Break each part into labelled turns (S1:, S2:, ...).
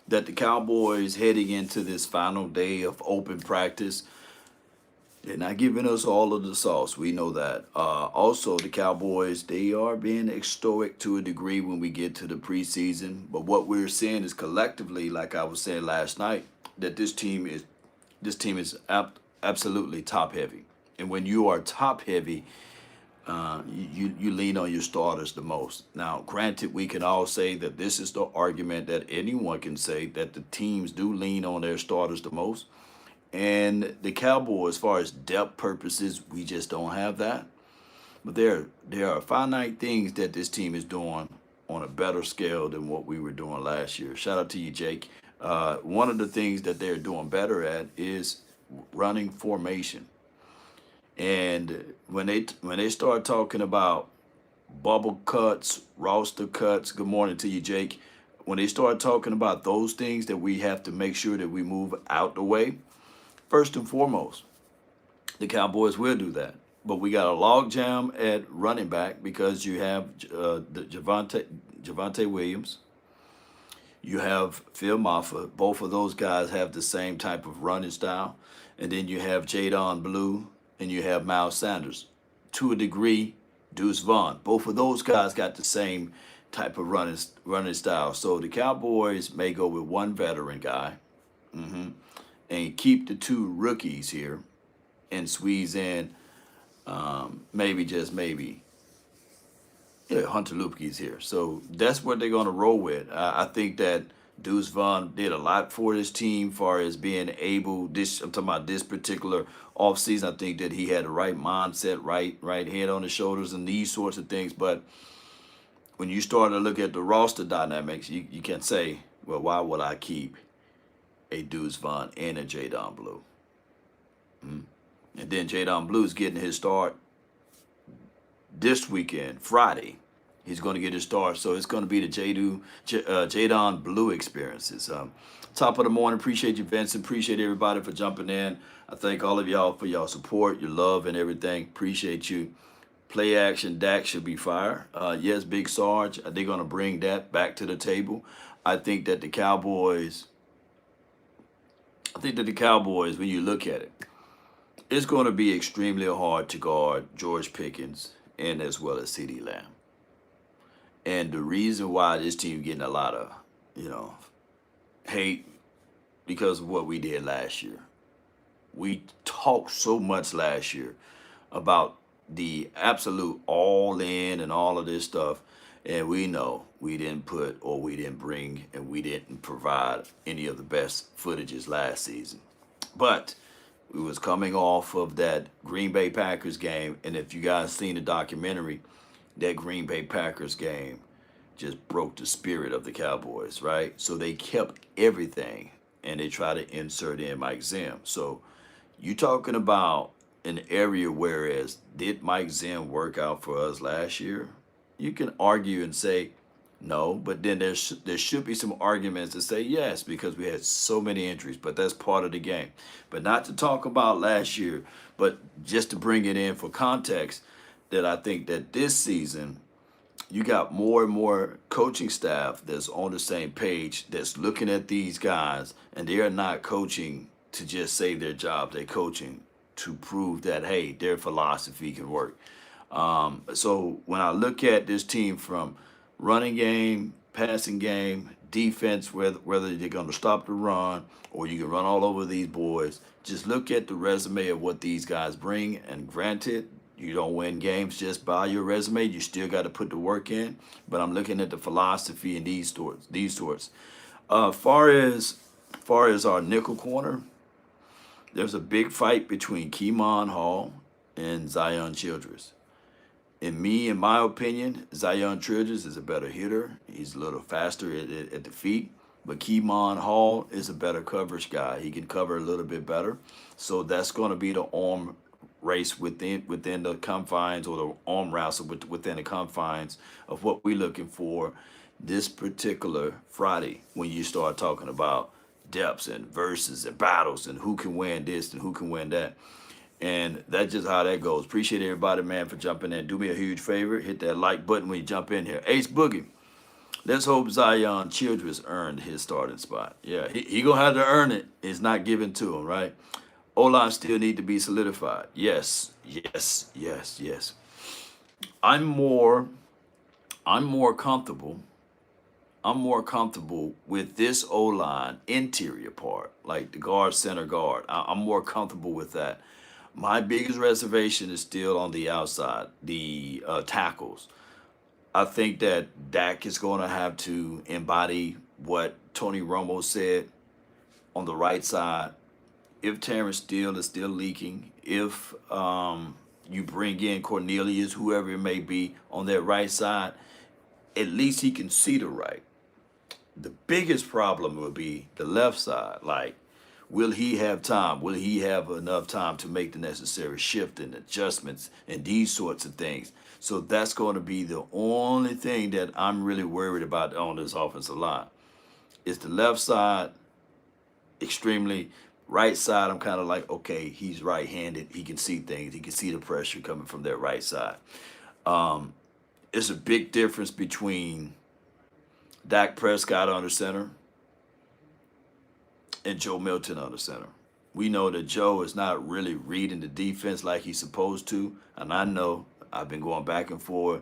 S1: that the Cowboys heading into this final day of open practice, they're not giving us all of the sauce. We know that. Also, the Cowboys, they are being stoic to a degree when we get to the preseason. But what we're seeing is collectively, like I was saying last night, that this team is absolutely top heavy. And when you are top heavy, you lean on your starters the most. Now, granted, we can all say that this is the argument that anyone can say that the teams do lean on their starters the most. And the Cowboys, as far as depth purposes, we just don't have that. But there are finite things that this team is doing on a better scale than what we were doing last year. Shout out to you, Jake. One of the things that they're doing better at is running formation. And when they start talking about bubble cuts, roster cuts, good morning to you, Jake. When they start talking about those things that we have to make sure that we move out the way, first and foremost, the Cowboys will do that. But we got a logjam at running back because you have the Javante Williams, you have Phil Maffa. Both of those guys have the same type of running style. And then you have Jadon Blue and you have Miles Sanders. To a degree, Deuce Vaughn. Both of those guys got the same type of running style. So the Cowboys may go with one veteran guy, hmm and keep the two rookies here and squeeze in maybe just maybe Hunter Luepke's here. So that's what they're going to roll with. I think that Deuce Vaughn did a lot for his team far as being able, I'm talking about this particular offseason. I think that he had the right mindset, right head on his shoulders and these sorts of things. But when you start to look at the roster dynamics, you can say, well, why would I keep a Deuce Vaughn and a Jadon Blue? Mm. And then Jadon Blue's getting his start this weekend, Friday. He's going to get his start. So it's going to be the Jadon Blue experiences. Top of the morning. Appreciate you, Vincent. Appreciate everybody for jumping in. I thank all of y'all for y'all support, your love, and everything. Appreciate you. Play action, Dak should be fire. Yes, Big Sarge. They're going to bring that back to the table. I think that the Cowboys, when you look at it, it's going to be extremely hard to guard George Pickens and as well as CeeDee Lamb. And the reason why this team getting a lot of, hate because of what we did last year. We talked so much last year about the absolute all in and all of this stuff. And we know we didn't put or we didn't bring and we didn't provide any of the best footages last season. But we was coming off of that Green Bay Packers game. And if you guys seen the documentary, that Green Bay Packers game just broke the spirit of the Cowboys, right? So they kept everything and they tried to insert in Mike Zim. So you talking about an area whereas did Mike Zim work out for us last year? You can argue and say no, but then there should be some arguments to say yes because we had so many injuries, but that's part of the game. But not to talk about last year, but just to bring it in for context that I think that this season you got more and more coaching staff that's on the same page that's looking at these guys and they are not coaching to just save their job. They're coaching to prove that, hey, their philosophy can work. So when I look at this team from running game, passing game, defense, whether they're going to stop the run or you can run all over these boys, just look at the resume of what these guys bring. And granted, you don't win games just by your resume. You still got to put the work in. But I'm looking at the philosophy in these sorts. Far as our nickel corner, there's a big fight between Keemon Hall and Zion Childress. In my opinion, Zion Childress is a better hitter. He's a little faster at the feet. But Keemon Hall is a better coverage guy. He can cover a little bit better. So that's going to be the arm race within the confines or the arm wrestle within the confines of what we're looking for this particular Friday when you start talking about depths and verses and battles and who can win this and who can win that. And that's just how that goes. Appreciate everybody, man, for jumping in. Do me a huge favor. Hit that like button when you jump in here. Ace Boogie. Let's hope Zion Childress earned his starting spot. Yeah, he gonna have to earn it. It's not given to him, right? O-line still need to be solidified. Yes, yes, yes, yes. I'm more I'm more comfortable. I'm more comfortable with this O-line interior part, like the guard, center guard. I'm more comfortable with that. My biggest reservation is still on the outside, the tackles. I think that Dak is going to have to embody what Tony Romo said on the right side. If Terrence Steele is still leaking, if you bring in Cornelius, whoever it may be, on that right side, at least he can see the right. The biggest problem will be the left side. Like, will he have time? Will he have enough time to make the necessary shift and adjustments and these sorts of things? So that's going to be the only thing that I'm really worried about on this offensive line. Is the left side extremely, right side, I'm kind of like, okay, he's right-handed. He can see things. He can see the pressure coming from that right side. It's a big difference between Dak Prescott under center and Joe Milton under center. We know that Joe is not really reading the defense like he's supposed to. And I know I've been going back and forth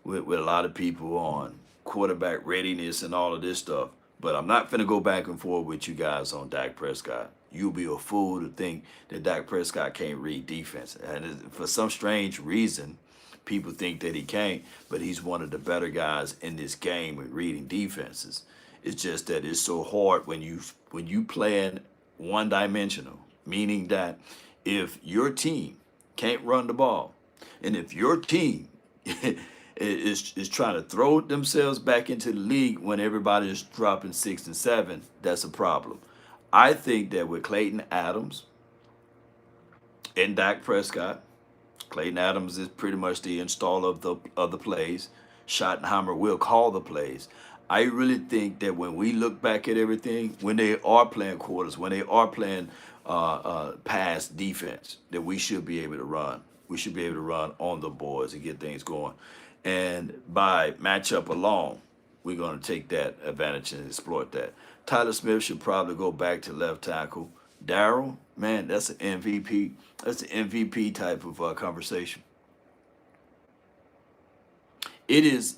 S1: with a lot of people on quarterback readiness and all of this stuff. But I'm not going to go back and forth with you guys on Dak Prescott. You'll be a fool to think that Dak Prescott can't read defense. And for some strange reason, people think that he can't, but he's one of the better guys in this game with reading defenses. It's just that it's so hard when you playing one dimensional, meaning that if your team can't run the ball, and if your team is trying to throw themselves back into the league when everybody is dropping 6 and 7, that's a problem. I think that with Clayton Adams and Dak Prescott, Clayton Adams is pretty much the installer of the plays. Schottenheimer will call the plays. I really think that when we look back at everything, when they are playing quarters, when they are playing pass defense, that we should be able to run. We should be able to run on the boards and get things going. And by matchup alone, we're going to take that advantage and exploit that. Tyler Smith should probably go back to left tackle. Darryl, man, that's an MVP. That's an MVP type of conversation. It is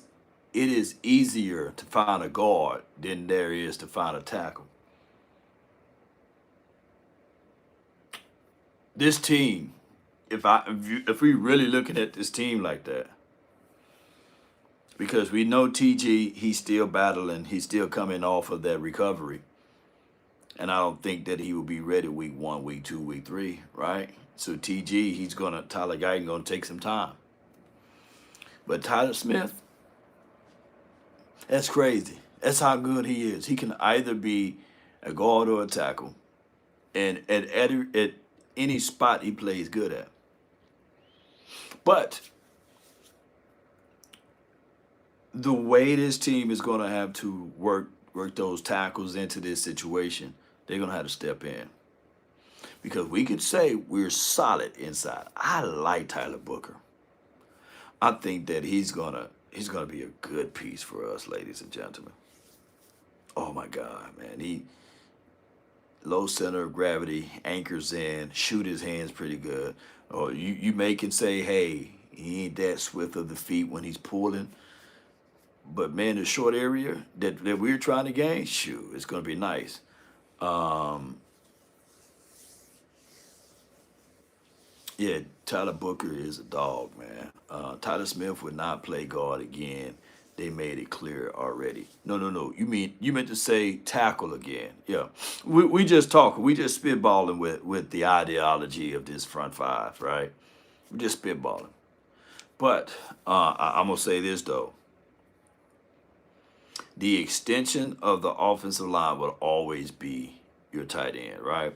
S1: easier to find a guard than there is to find a tackle. This team, if we really looking at this team like that, because we know TG, he's still battling, he's still coming off of that recovery. And I don't think that he will be ready week 1, week 2, week 3, right? So TG, Tyler Guyton gonna take some time. But Tyler Smith, that's crazy. That's how good he is. He can either be a guard or a tackle. And at any spot he plays good at. But the way this team is going to have to work those tackles into this situation, they're going to have to step in. Because we could say we're solid inside. I like Tyler Booker. I think that he's gonna be a good piece for us, ladies and gentlemen. Oh my God, man. He low center of gravity, anchors in, shoot his hands pretty good. Or you may can say, hey, he ain't that swift of the feet when he's pulling. But man, the short area that we're trying to gain, shoot, it's gonna be nice. Yeah, Tyler Booker is a dog, man. Tyler Smith would not play guard again. They made it clear already. No. You meant to say tackle again. Yeah. We just talking. We just spitballing with the ideology of this front five, right? We just spitballing. But I'm gonna say this though. The extension of the offensive line will always be your tight end, right?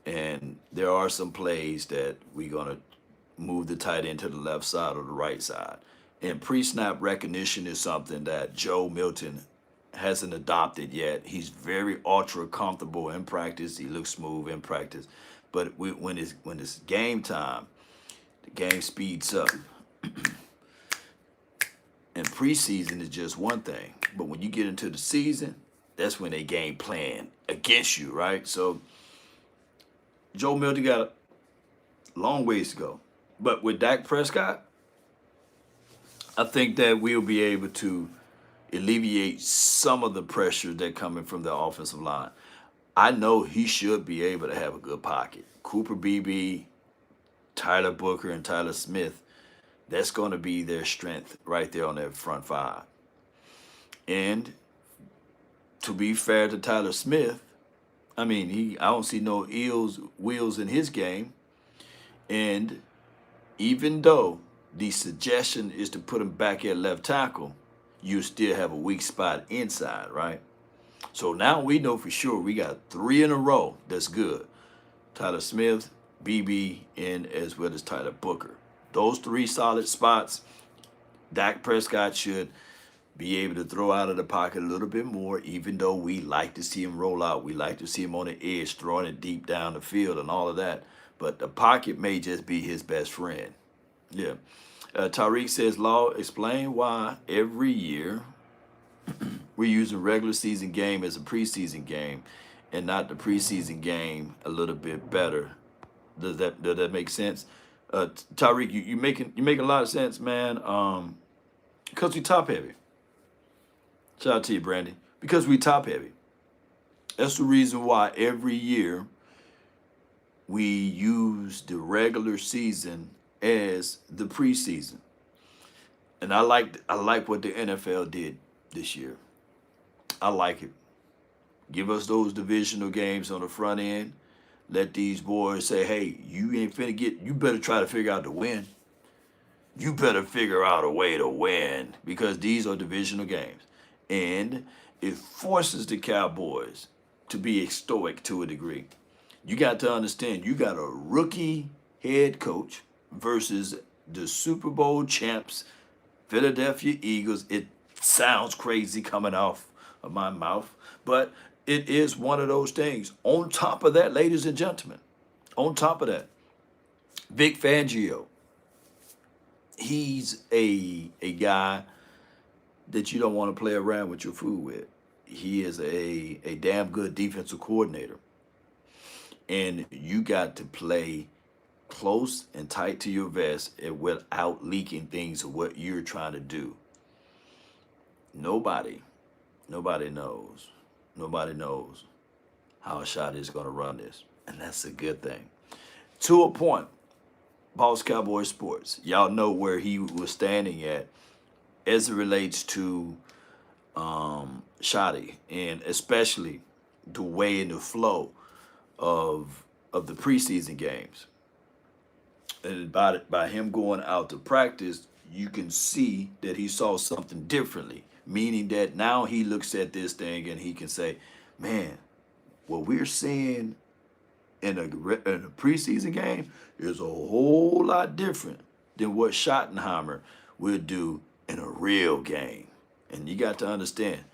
S1: And there are some plays that we're going to move the tight end to the left side or the right side. And pre-snap recognition is something that Joe Milton hasn't adopted yet. He's very ultra comfortable in practice. He looks smooth in practice. But when it's game time, the game speeds up. And preseason is just one thing. But when you get into the season, that's when they game plan against you, right? So Joe Milton got a long ways to go. But with Dak Prescott, I think that we'll be able to alleviate some of the pressure that coming from the offensive line. I know he should be able to have a good pocket. Cooper Beebe, Tyler Booker, and Tyler Smith, that's going to be their strength right there on that front five. And to be fair to Tyler Smith, I mean, I don't see no wheels in his game. And even though the suggestion is to put him back at left tackle, you still have a weak spot inside, right? So now we know for sure we got 3 in a row that's good. Tyler Smith, BB, and as well as Tyler Booker. Those 3 solid spots, Dak Prescott should be able to throw out of the pocket a little bit more, even though we like to see him roll out. We like to see him on the edge, throwing it deep down the field and all of that. But the pocket may just be his best friend. Yeah. Tariq says, Law, explain why every year we're using regular season game as a preseason game and not the preseason game a little bit better. Does that make sense? Tariq, you making a lot of sense, man. Because we top heavy. Shout out to you, Brandy. Because we top heavy. That's the reason why every year we use the regular season as the preseason. And I like what the NFL did this year. I like it. Give us those divisional games on the front end. Let these boys say, hey, you ain't finna you better try to figure out the win. You better figure out a way to win because these are divisional games. And it forces the Cowboys to be stoic to a degree. You got to understand, you got a rookie head coach versus the Super Bowl champs, Philadelphia Eagles. It sounds crazy coming off of my mouth, but it is one of those things. On top of that, ladies and gentlemen, on top of that, Vic Fangio, he's a guy that you don't want to play around with your food with. He is a damn good defensive coordinator. And you got to play close and tight to your vest and without leaking things of what you're trying to do. Nobody knows. Nobody knows how a shot is going to run this. And that's a good thing. To a point, Boss Cowboy Sports, y'all know where he was standing at as it relates to Shotty, and especially the way and the flow of the preseason games. And by him going out to practice, you can see that he saw something differently, meaning that now he looks at this thing and he can say, man, what we're seeing in a preseason game is a whole lot different than what Schottenheimer will do in a real game. And you got to understand,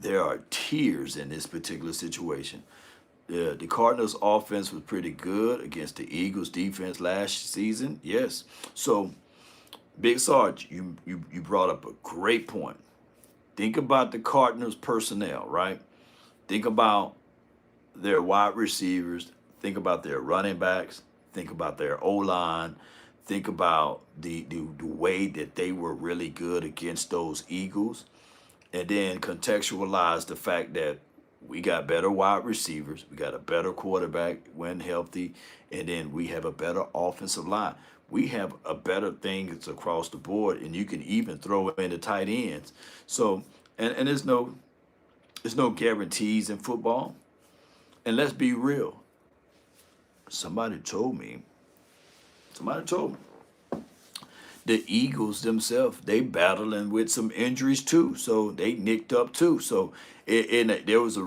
S1: there are tiers in this particular situation. The Cardinals' offense was pretty good against the Eagles' defense last season. Yes. So, Big Sarge, you brought up a great point. Think about the Cardinals' personnel, right? Think about their wide receivers. Think about their running backs. Think about their O-line. Think about the way that they were really good against those Eagles. And then contextualize the fact that we got better wide receivers. We got a better quarterback when healthy. And then we have a better offensive line. We have a better things across the board. And you can even throw in the tight ends. So, and there's no guarantees in football. And let's be real. Somebody told me, the Eagles themselves, they battling with some injuries too. So they nicked up too. So there was a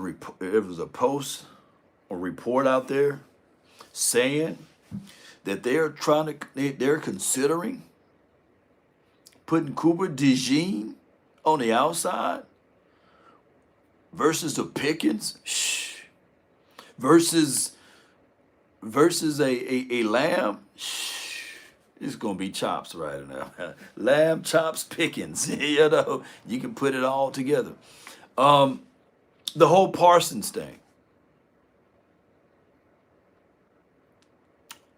S1: report out there saying that they're considering putting Cooper DeJean on the outside versus the Pickens, versus a Lamb. It's gonna be chops right now. Lamb chops pickings. You know, you can put it all together. Um, the whole Parsons thing.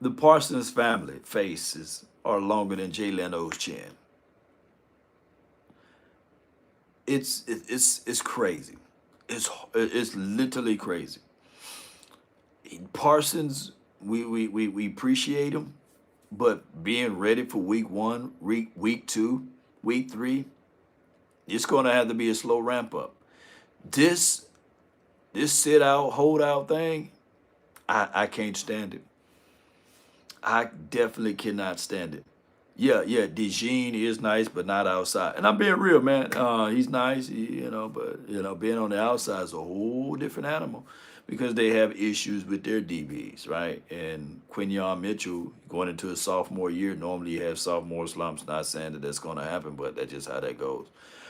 S1: The Parsons family faces are longer than Jay Leno's chin. It's crazy. It's literally crazy. Parsons, we appreciate him, but being ready for week one, week two, week three, it's going to have to be a slow ramp up. This this sit out, hold out thing, I can't stand it. I definitely cannot stand it. Yeah, yeah, DeJean is nice, but not outside. And I'm being real, man. He's nice, but being on the outside is a whole different animal because they have issues with their DBs, right? And Quinion Mitchell going into his sophomore year, normally you have sophomore slumps. Not saying that that's going to happen, but that's just how that goes.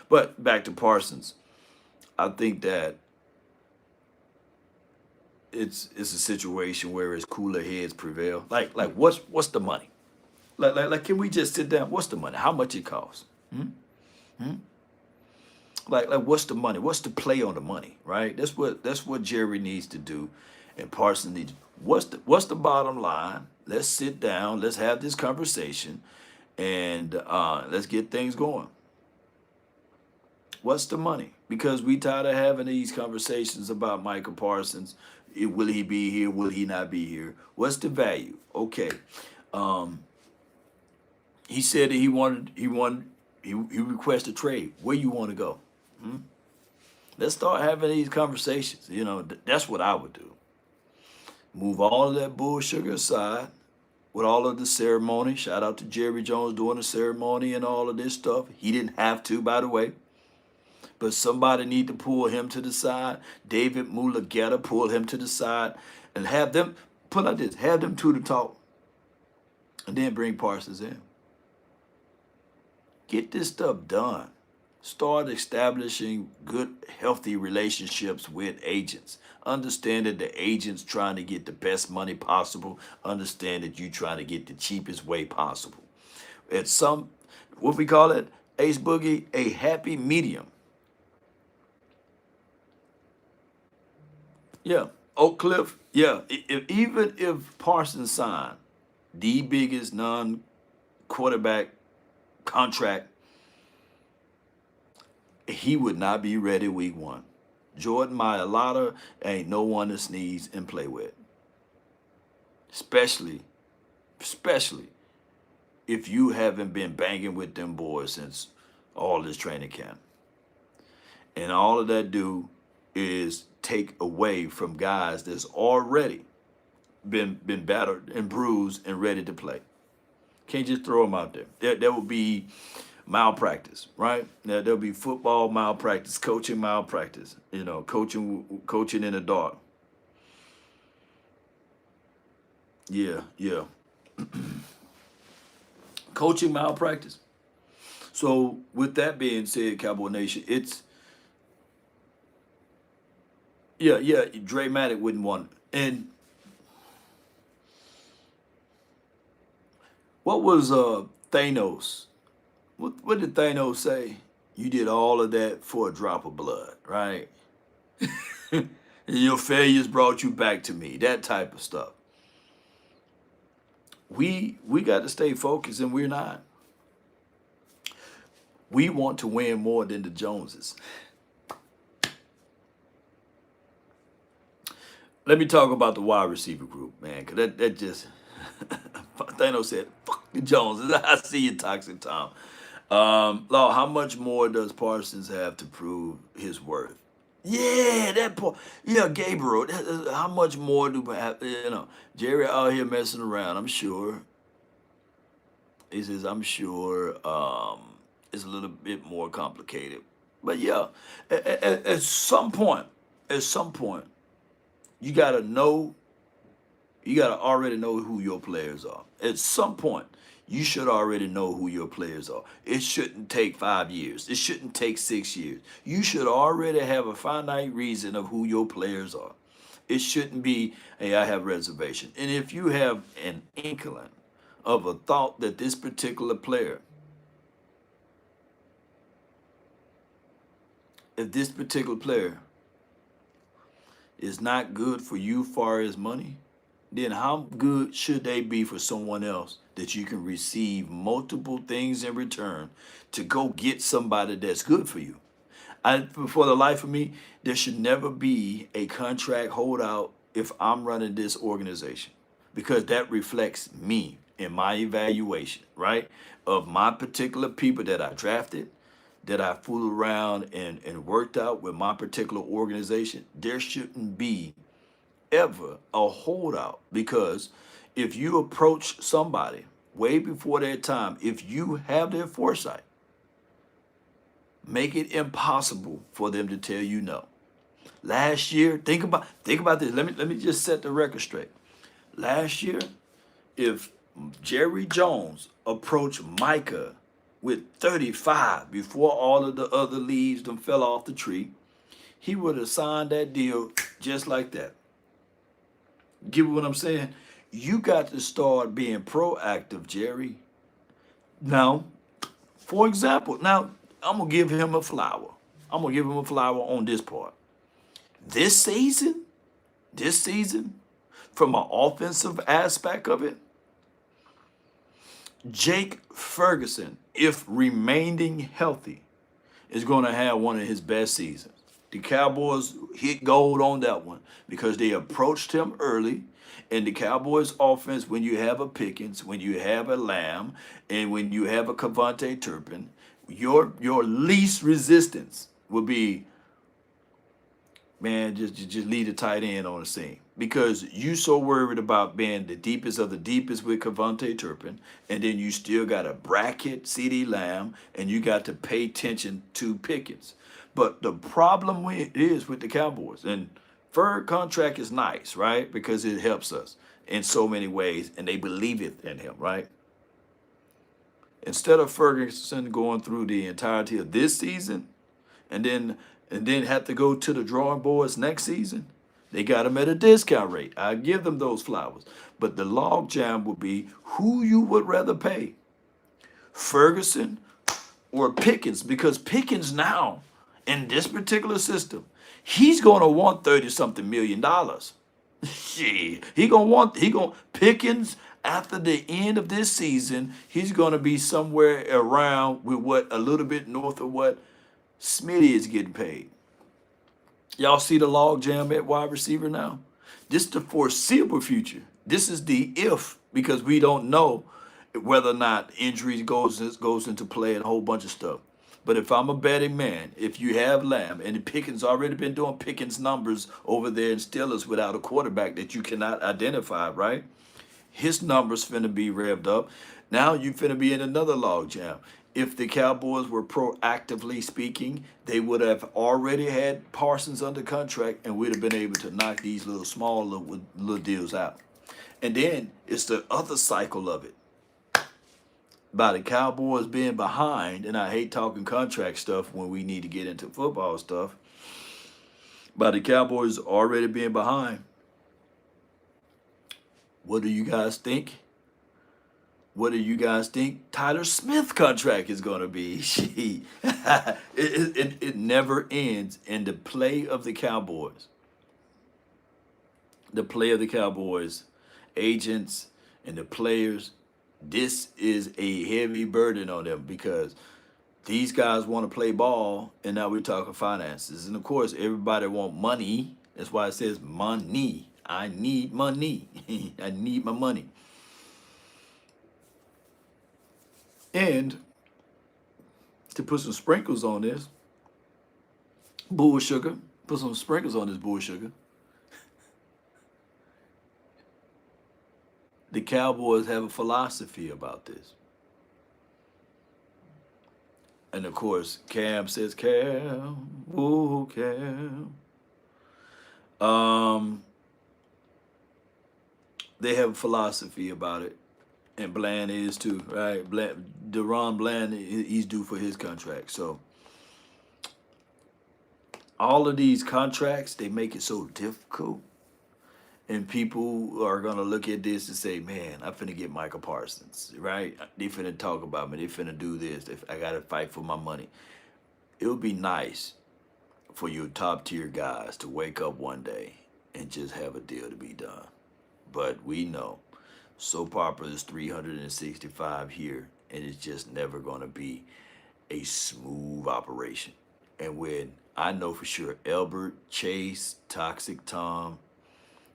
S1: But back to Parsons, I think that it's a situation where it's cooler heads prevail. Like what's the money? Like, can we just sit down? What's the money? How much it costs? Hmm? Hmm? Like, what's the money? What's the play on the money? Right? That's what Jerry needs to do, and Parsons needs. What's the bottom line? Let's sit down. Let's have this conversation, and let's get things going. What's the money? Because we tired of having these conversations about Michael Parsons. Will he be here? Will he not be here? What's the value? Okay. Um, he said that he requested trade. Where you want to go? Hmm? Let's start having these conversations. That's what I would do. Move all of that bull sugar aside with all of the ceremony. Shout out to Jerry Jones doing the ceremony and all of this stuff. He didn't have to, by the way. But somebody need to pull him to the side. David Mulugeta pull him to the side and have them put like this, have them two to talk, and then bring Parsons in. Get this stuff done. Start establishing good, healthy relationships with agents. Understand that the agent's trying to get the best money possible. Understand that you're trying to get the cheapest way possible. It's what we call it, Ace Boogie, a happy medium. Yeah, Oak Cliff. Yeah, even if Parsons signed the biggest non-quarterback contract, he would not be ready week one. Jordan Mailata ain't no one to sneeze and play with. Especially if you haven't been banging with them boys since all this training camp. And all of that do is take away from guys that's already been battered and bruised and ready to play. Can't just throw them out there. There will be malpractice, right? There'll be football malpractice, coaching malpractice, coaching in the dark. Yeah, yeah. Coaching malpractice. So with that being said, Cowboy Nation, it's yeah, Dre Matic wouldn't want it. And what was Thanos? What did Thanos say? You did all of that for a drop of blood, right? Your failures brought you back to me. That type of stuff. We got to stay focused, and we're not. We want to win more than the Joneses. Let me talk about the wide receiver group, man, because that just Thanos said, "Fuck the Joneses." I see you, Toxic Tom. Law, how much more does Parsons have to prove his worth? Yeah, that part. Yeah, Gabriel. How much more do we have? Jerry out here messing around. I'm sure. He says, "I'm sure it's a little bit more complicated." But yeah, at some point, you gotta know. You gotta already know who your players are. At some point, you should already know who your players are. It shouldn't take 5 years. It shouldn't take 6 years. You should already have a finite reason of who your players are. It shouldn't be, hey, I have reservation. And if you have an inkling of a thought that this particular player, if this particular player is not good for you far as money, then how good should they be for someone else that you can receive multiple things in return to go get somebody that's good for you? For the life of me, there should never be a contract holdout if I'm running this organization, because that reflects me in my evaluation, right? Of my particular people that I drafted, that I fooled around and worked out with my particular organization. There shouldn't be ever a holdout, because if you approach somebody way before their time, if you have their foresight, make it impossible for them to tell you no. Last year, think about this. Let me just set the record straight. Last year, if Jerry Jones approached Micah with 35 before all of the other leaves them fell off the tree, he would have signed that deal just like that. Get what I'm saying? You got to start being proactive, Jerry. Now, for example, now I'm gonna give him a flower. I'm gonna give him a flower on this part. This season, from an offensive aspect of it, Jake Ferguson, if remaining healthy, is going to have one of his best seasons. The Cowboys hit gold on that one because they approached him early. And the Cowboys offense, when you have a Pickens, when you have a Lamb, and when you have a Cavante Turpin, your least resistance will be, man, just leave the tight end on the scene, because you so worried about being the deepest of the deepest with Cavante Turpin, and then you still got to bracket CeeDee Lamb, and you got to pay attention to Pickens. But the problem is with the Cowboys, and Ferg contract is nice, right? Because it helps us in so many ways, and they believe it in him, right? Instead of Ferguson going through the entirety of this season and then have to go to the drawing boards next season, they got him at a discount rate. I give them those flowers. But the logjam would be who you would rather pay, Ferguson or Pickens, because Pickens now, in this particular system, he's going to want $30-something million. Shit, Pickens after the end of this season, he's going to be somewhere around with what, a little bit north of what Smitty is getting paid. Y'all see the log jam at wide receiver now? This is the foreseeable future. This is the if, because we don't know whether or not injuries goes into play and a whole bunch of stuff. But if I'm a betting man, if you have Lamb, and Pickens already been doing Pickens numbers over there in Steelers without a quarterback that you cannot identify, right? His numbers finna be revved up. Now you finna be in another logjam. If the Cowboys were proactively speaking, they would have already had Parsons under contract, and we'd have been able to knock these little small little deals out. And then it's the other cycle of it. By the Cowboys being behind, and I hate talking contract stuff when we need to get into football stuff, by the Cowboys already being behind, what do you guys think? What do you guys think Tyler Smith contract is going to be? It never ends in the play of the Cowboys. The play of the Cowboys, agents and the players, this is a heavy burden on them, because these guys want to play ball, and now we're talking finances. And of course, everybody want money. That's why it says money. I need money. I need my money. And to put some sprinkles on this bull sugar, put some sprinkles on this bull sugar, the Cowboys have a philosophy about this. And of course, Cam says, Cam, woo, Cam. They have a philosophy about it. And Bland is too, right? Deron Bland, he's due for his contract. So all of these contracts, they make it so difficult. And people are gonna look at this and say, "Man, I'm finna get Michael Parsons, right? They finna talk about me. They finna do this. I gotta fight for my money." It would be nice for your top tier guys to wake up one day and just have a deal to be done. But we know soap opera is 365 here, and it's just never gonna be a smooth operation. And when I know for sure, Albert, Chase, Toxic Tom,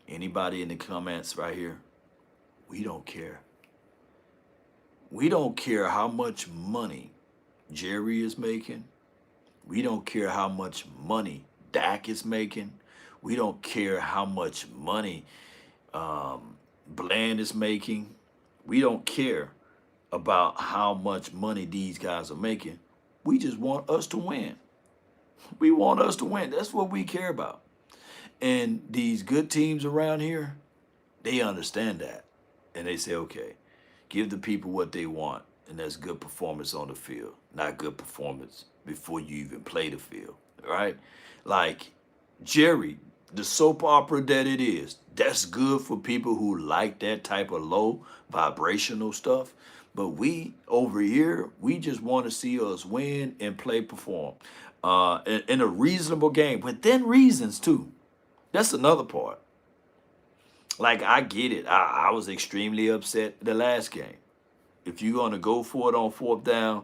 S1: anybody in the comments right here, we don't care. We don't care how much money Jerry is making. We don't care how much money Dak is making. We don't care how much money Bland is making. We don't care about how much money these guys are making. We just want us to win. We want us to win. That's what we care about. And these good teams around here, they understand that. And they say, okay, give the people what they want. And that's good performance on the field, not good performance before you even play the field, right? Like Jerry, the soap opera that it is, that's good for people who like that type of low vibrational stuff. But we over here, we just want to see us win and play perform in a reasonable game within reasons too. That's another part. Like I get it. I was extremely upset the last game. If you're gonna go for it on fourth down,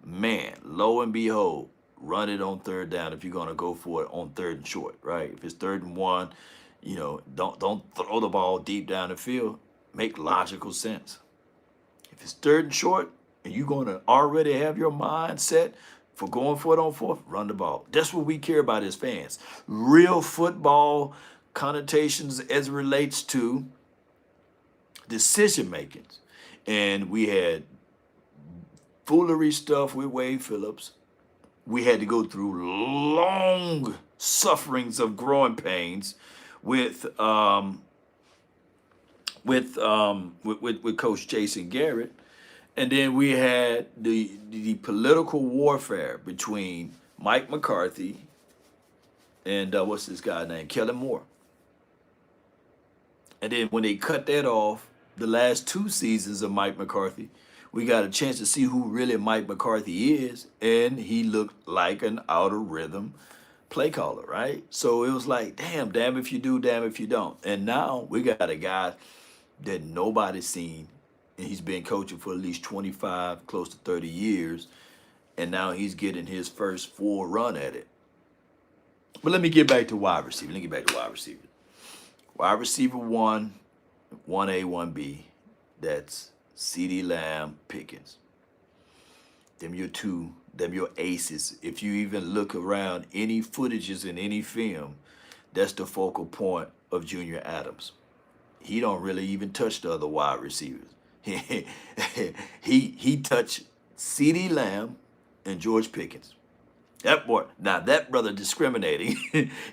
S1: man, lo and behold, run it on third down. If you're gonna go for it on third and short, right? If it's third and one, don't throw the ball deep down the field. Make logical sense. If it's third and short, and you're gonna already have your mind set for going for it on fourth, run the ball. That's what we care about as fans. Real football connotations as it relates to decision makings. And we had foolery stuff with Wade Phillips. We had to go through long sufferings of growing pains with Coach Jason Garrett, and then we had the political warfare between Mike McCarthy and what's this guy named Kellen Moore. And then when they cut that off, the last two seasons of Mike McCarthy, we got a chance to see who really Mike McCarthy is, and he looked like an out of rhythm play caller, right? So it was like, damn if you do, damn if you don't. And now we got a guy that nobody's seen, and he's been coaching for at least 25, close to 30 years, and now he's getting his first full run at it. But let me get back to wide receiver. Wide receiver one, 1A, 1B, that's CeeDee Lamb, Pickens. Them your two, them your aces. If you even look around any footages in any film, that's the focal point of Junior Adams. He don't really even touch the other wide receivers. he touched CeeDee Lamb and George Pickens. That boy, now that brother discriminating.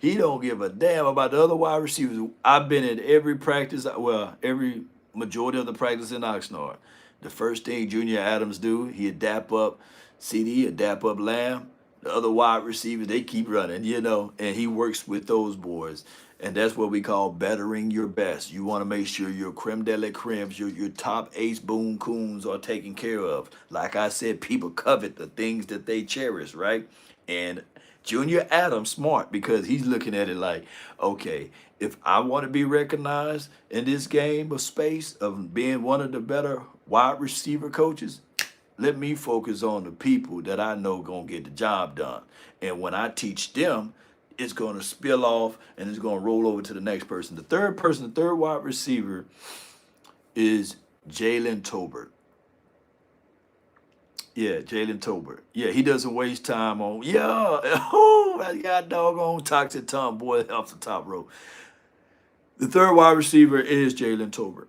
S1: He don't give a damn about the other wide receivers. I've been at every practice, well, every majority of the practice in Oxnard. The first thing Junior Adams do, he'd dap up CD, he'd dap up Lamb. The other wide receivers, they keep running, and he works with those boys. And that's what we call bettering your best. You want to make sure your creme de la cremes, your top ace boom coons are taken care of. Like I said, people covet the things that they cherish, right? And Junior Adams smart because he's looking at it like, okay, if I want to be recognized in this game of space of being one of the better wide receiver coaches, let me focus on the people that I know gonna get the job done. And when I teach them, it's gonna spill off and it's gonna roll over to the next person. The third wide receiver is Jalen Tolbert. Yeah, Jalen Tolbert. Yeah, he doesn't waste time on, I got doggone toxic Tom boy off the top row. The third wide receiver is Jalen Tolbert.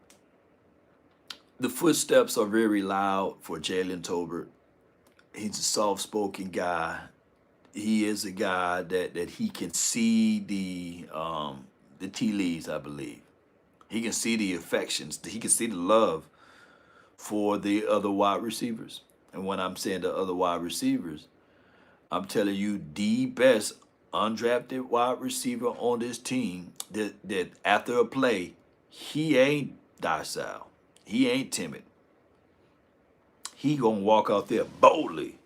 S1: The footsteps are very loud for Jalen Tolbert. He's a soft-spoken guy. He is a guy that he can see the tea leaves, I believe. He can see the affections. He can see the love for the other wide receivers. And when I'm saying the other wide receivers, I'm telling you the best undrafted wide receiver on this team that after a play, he ain't docile. He ain't timid. He gonna walk out there boldly.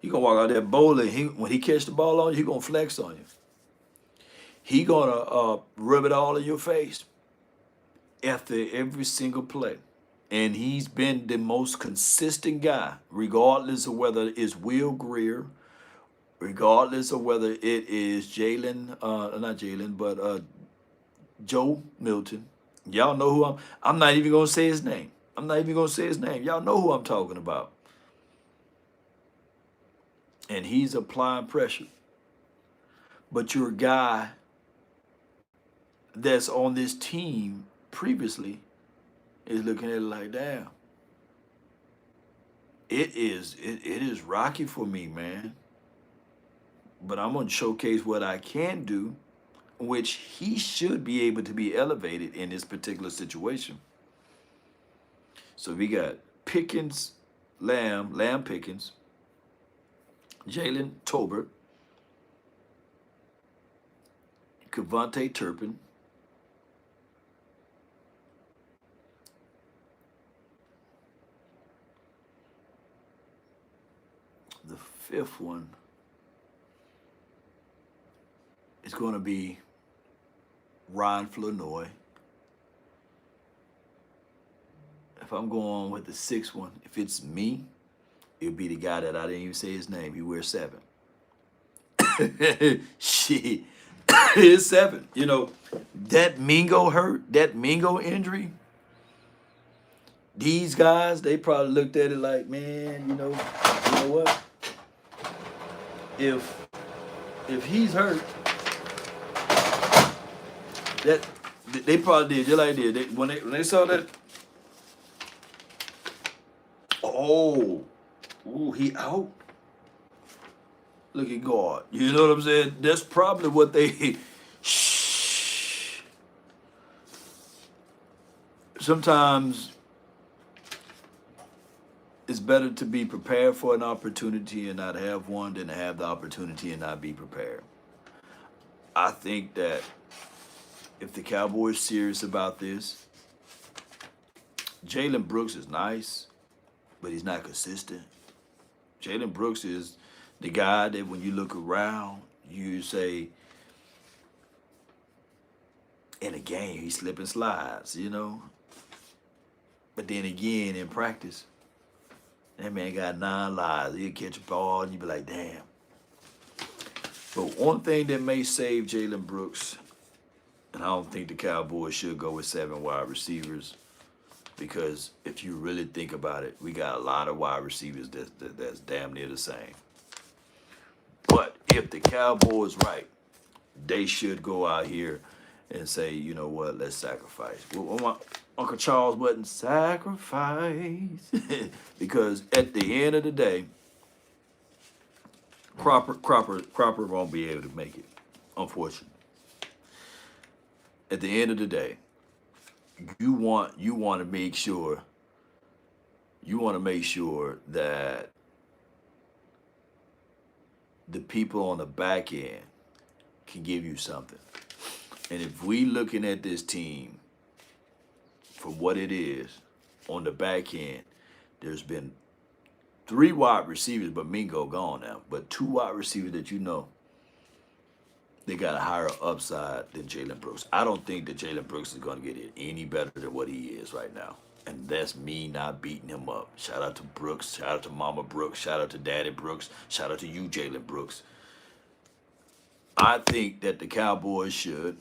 S1: He gonna walk out there boldly. When he catch the ball on you, he gonna flex on you. He gonna rub it all in your face after every single play. And he's been the most consistent guy, regardless of whether it's Will Greer, regardless of whether it is not Jalen, but Joe Milton. Y'all know who I'm not even gonna say his name. I'm not even gonna say his name. Y'all know who I'm talking about. And he's applying pressure. But your guy that's on this team previously is looking at it like, damn. It is rocky for me, man. But I'm gonna showcase what I can do, which he should be able to be elevated in this particular situation. So we got Pickens, Lamb Pickens, Jalen Tolbert, Cavante Turpin, the fifth one is going to be Ron Flournoy. If I'm going with the sixth one, if it's me, it'll be the guy that I didn't even say his name. He wears 7. Shit. It's 7. You know, that Mingo hurt, that Mingo injury, these guys, they probably looked at it like, man, you know what? If he's hurt, that they probably did just like this. When they saw that, oh, ooh, he out. Look at God. You know what I'm saying? That's probably what they. Shh. Sometimes it's better to be prepared for an opportunity and not have one than to have the opportunity and not be prepared. I think that if the Cowboys are serious about this, Jalen Brooks is nice, but he's not consistent. Jalen Brooks is the guy that when you look around, you say, in a game, he slip and slides, you know? But then again, in practice, that man got 9 lives. He'll catch a ball and you be like, damn. But one thing that may save Jalen Brooks, and I don't think the Cowboys should go with 7 wide receivers, because if you really think about it, we got a lot of wide receivers that's damn near the same. But if the Cowboys right, they should go out here and say, you know what, let's sacrifice. Well, my Uncle Charles wasn't sacrifice. Because at the end of the day, Cropper won't be able to make it, unfortunately. At the end of the day, you want to make sure that the people on the back end can give you something. And if we looking at this team for what it is on the back end, there's been 3 wide receivers, but Mingo gone now, but 2 wide receivers that you know they got a higher upside than Jalen Brooks. I don't think that Jalen Brooks is going to get it any better than what he is right now. And that's me not beating him up. Shout out to Brooks. Shout out to Mama Brooks. Shout out to Daddy Brooks. Shout out to you, Jalen Brooks. I think that the Cowboys should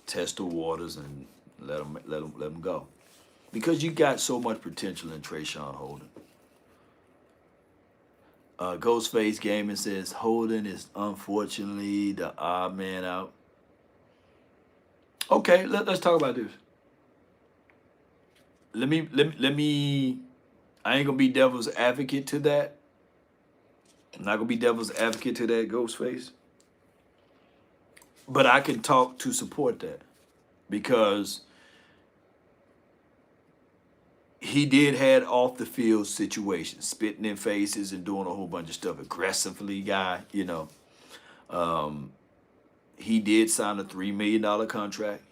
S1: test the waters and let them go. Because you got so much potential in Trayshawn Holden. Ghostface Gaming says Holden is unfortunately the odd man out. Okay, let's talk about this. Let me. I ain't gonna be devil's advocate to that. I'm not gonna be devil's advocate to that, Ghostface. But I can talk to support that because he did had off the field situations, spitting in faces and doing a whole bunch of stuff aggressively, guy, you know. He did sign a $3 million contract.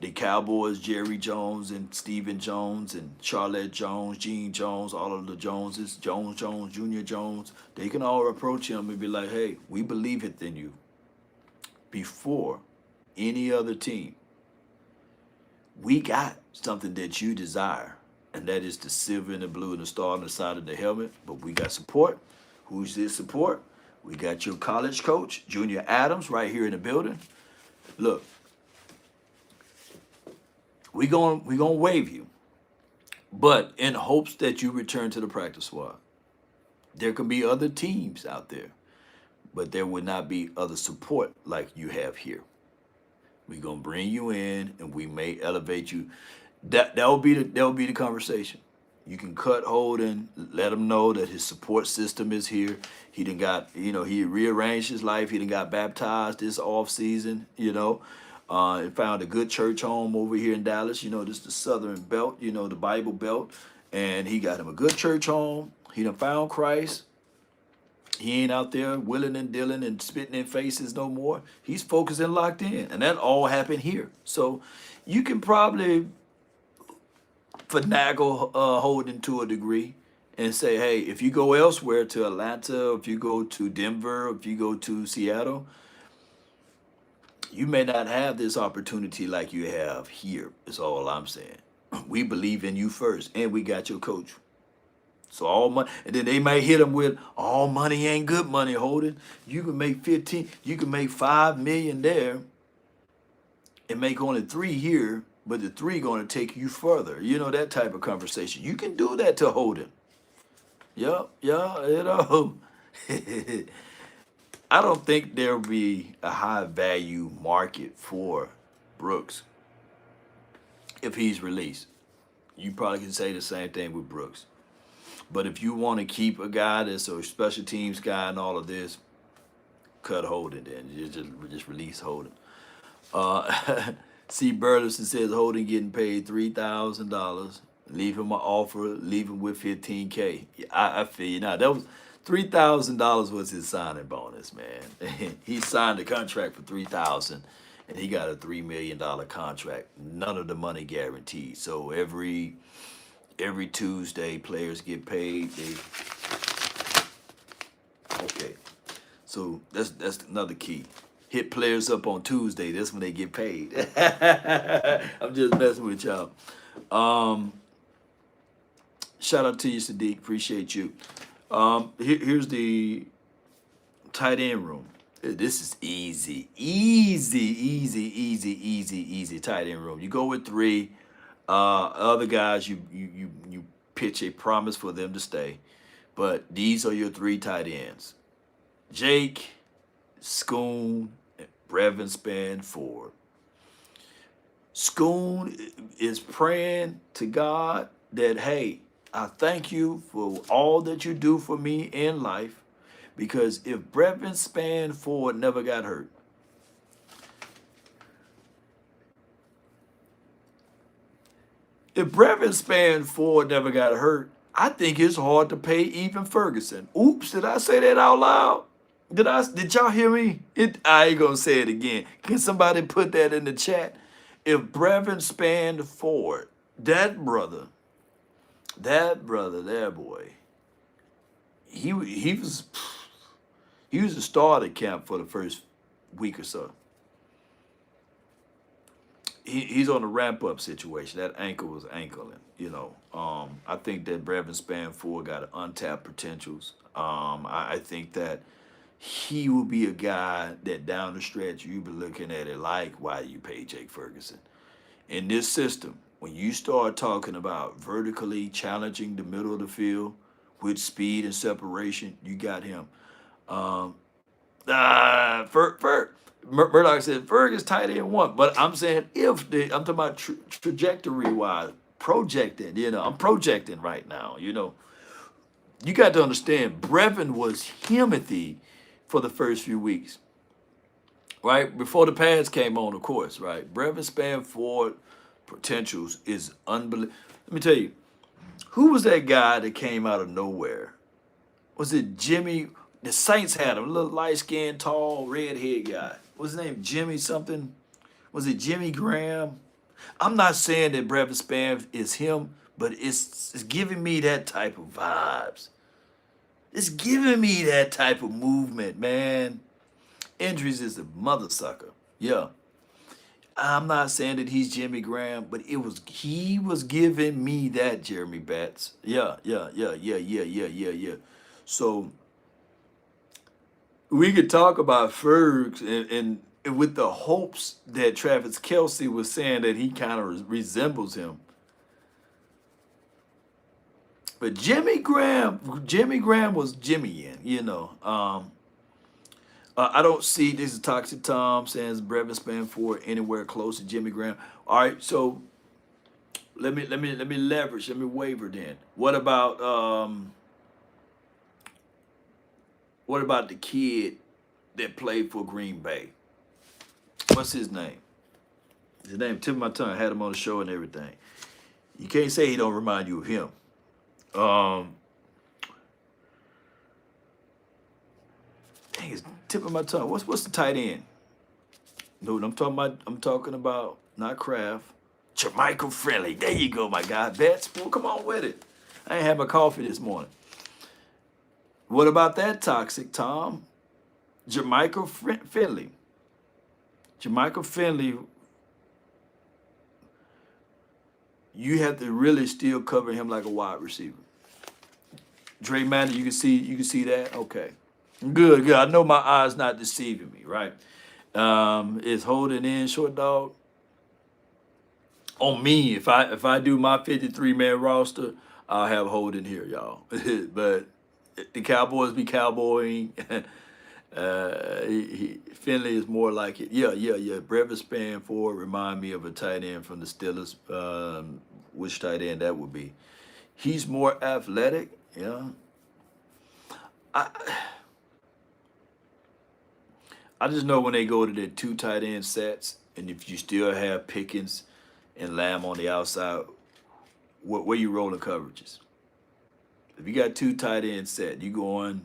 S1: The Cowboys, Jerry Jones and Stephen Jones and Charlotte Jones, Gene Jones, all of the Joneses, Jones, Junior Jones, they can all approach him and be like, hey, we believe it in you before any other team. We got something that you desire, and that is the silver and the blue and the star on the side of the helmet, but we got support. Who's this support? We got your college coach, Junior Adams, right here in the building. Look, we gonna waive you, but in hopes that you return to the practice squad. There can be other teams out there, but there would not be other support like you have here. We're gonna bring you in, and we may elevate you. That will be the conversation. You can cut Holden, let him know that his support system is here. He done got, he rearranged his life. He done got baptized this off season, and found a good church home over here in Dallas. This is the Southern Belt, the Bible Belt. And he got him a good church home. He done found Christ. He ain't out there willing and dealing and spitting in faces no more. He's focused and locked in. And that all happened here. So you can probably finagle Holden to a degree and say, hey, if you go elsewhere to Atlanta, if you go to Denver, if you go to Seattle, you may not have this opportunity like you have here, is all I'm saying. We believe in you first, and we got your coach. So all money, and then they might hit him with, all money ain't good money, Holden. You can make 15, you can make 5 million there and make only 3 here, but the 3 going to take you further. That type of conversation. You can do that to Holden. Yeah. I don't think there'll be a high value market for Brooks if he's released. You probably can say the same thing with Brooks. But if you want to keep a guy that's a special teams guy and all of this, cut Holden then. Just release Holden. C. Burleson says Holden getting paid $3,000. Leave him an offer. Leave him with $15K. I feel you now. That was $3,000 was his signing bonus, man. He signed a contract for $3,000, and he got a $3 million contract. None of the money guaranteed. So every Tuesday, players get paid. Okay, so that's another key. Hit players up on Tuesday. That's when they get paid. I'm just messing with y'all. Shout out to you, Sadiq. Appreciate you. Here's the tight end room. This is easy tight end room. You go with 3. Other guys, you pitch a promise for them to stay. But these are your 3 tight ends. Jake, Schoon, and Brevin Spanford. Schoon is praying to God that, hey, I thank you for all that you do for me in life, because if Brevin Spanford never got hurt, I think it's hard to pay even Ferguson. Oops, did I say that out loud? Did y'all hear me? I ain't gonna say it again. Can somebody put that in the chat? If Brevin Spanford, that brother, that boy, he was a star at camp for the first week or so. He's on a ramp up situation. That ankle was ankling, I think that Brevin Spanford got untapped potentials. I think that he will be a guy that down the stretch you'll be looking at it like, why do you pay Jake Ferguson? In this system, when you start talking about vertically challenging the middle of the field with speed and separation, you got him. Murdoch said Ferg is tight end 1, but I'm saying I'm talking about trajectory wise, projecting. I'm projecting right now. You got to understand, Brevin was Timothy for the first few weeks, right before the pads came on, of course, right. Brevin Spanford potentials is unbelievable. Let me tell you, who was that guy that came out of nowhere? Was it Jimmy? The Saints had him, a little light skinned, tall, red head guy. What's his name? Jimmy something? Was it Jimmy Graham? I'm not saying that Brevin Span is him, but it's giving me that type of vibes. It's giving me that type of movement, man. Injuries is a mother sucker. Yeah. I'm not saying that he's Jimmy Graham, but he was giving me that Jeremy Betts. Yeah. So we could talk about Fergs and with the hopes that Travis Kelce was saying that he kind of resembles him. But Jimmy Graham was Jimmy in, you know. I don't see this is Toxic Tom saying Brevin Span for anywhere close to Jimmy Graham. All right, so let me leverage, let me waver then. What about the kid that played for Green Bay? What's his name? His name, tip of my tongue. I had him on the show and everything. You can't say he don't remind you of him. Dang, it's tip of my tongue. What's the tight end? No, I'm talking about not Kraft. Jermichael Friendly. There you go, my guy. Betts. Well, come on with it. I ain't had my coffee this morning. What about that Toxic Tom? Jermichael Finley. Jermichael Finley. You have to really still cover him like a wide receiver. Dre Manning, you can see that? Okay. Good. I know my eyes not deceiving me, right? Is Holden in short dog? On me, if I do my 53-man roster, I'll have Holden here, y'all. But the Cowboys be cowboying. Finley is more like it. Yeah. Brevin Span Ford remind me of a tight end from the Steelers. Which tight end that would be? He's more athletic. Yeah. I just know when they go to their two tight end sets, and if you still have Pickens and Lamb on the outside, where you rolling coverages? If you got two tight end set, you go on,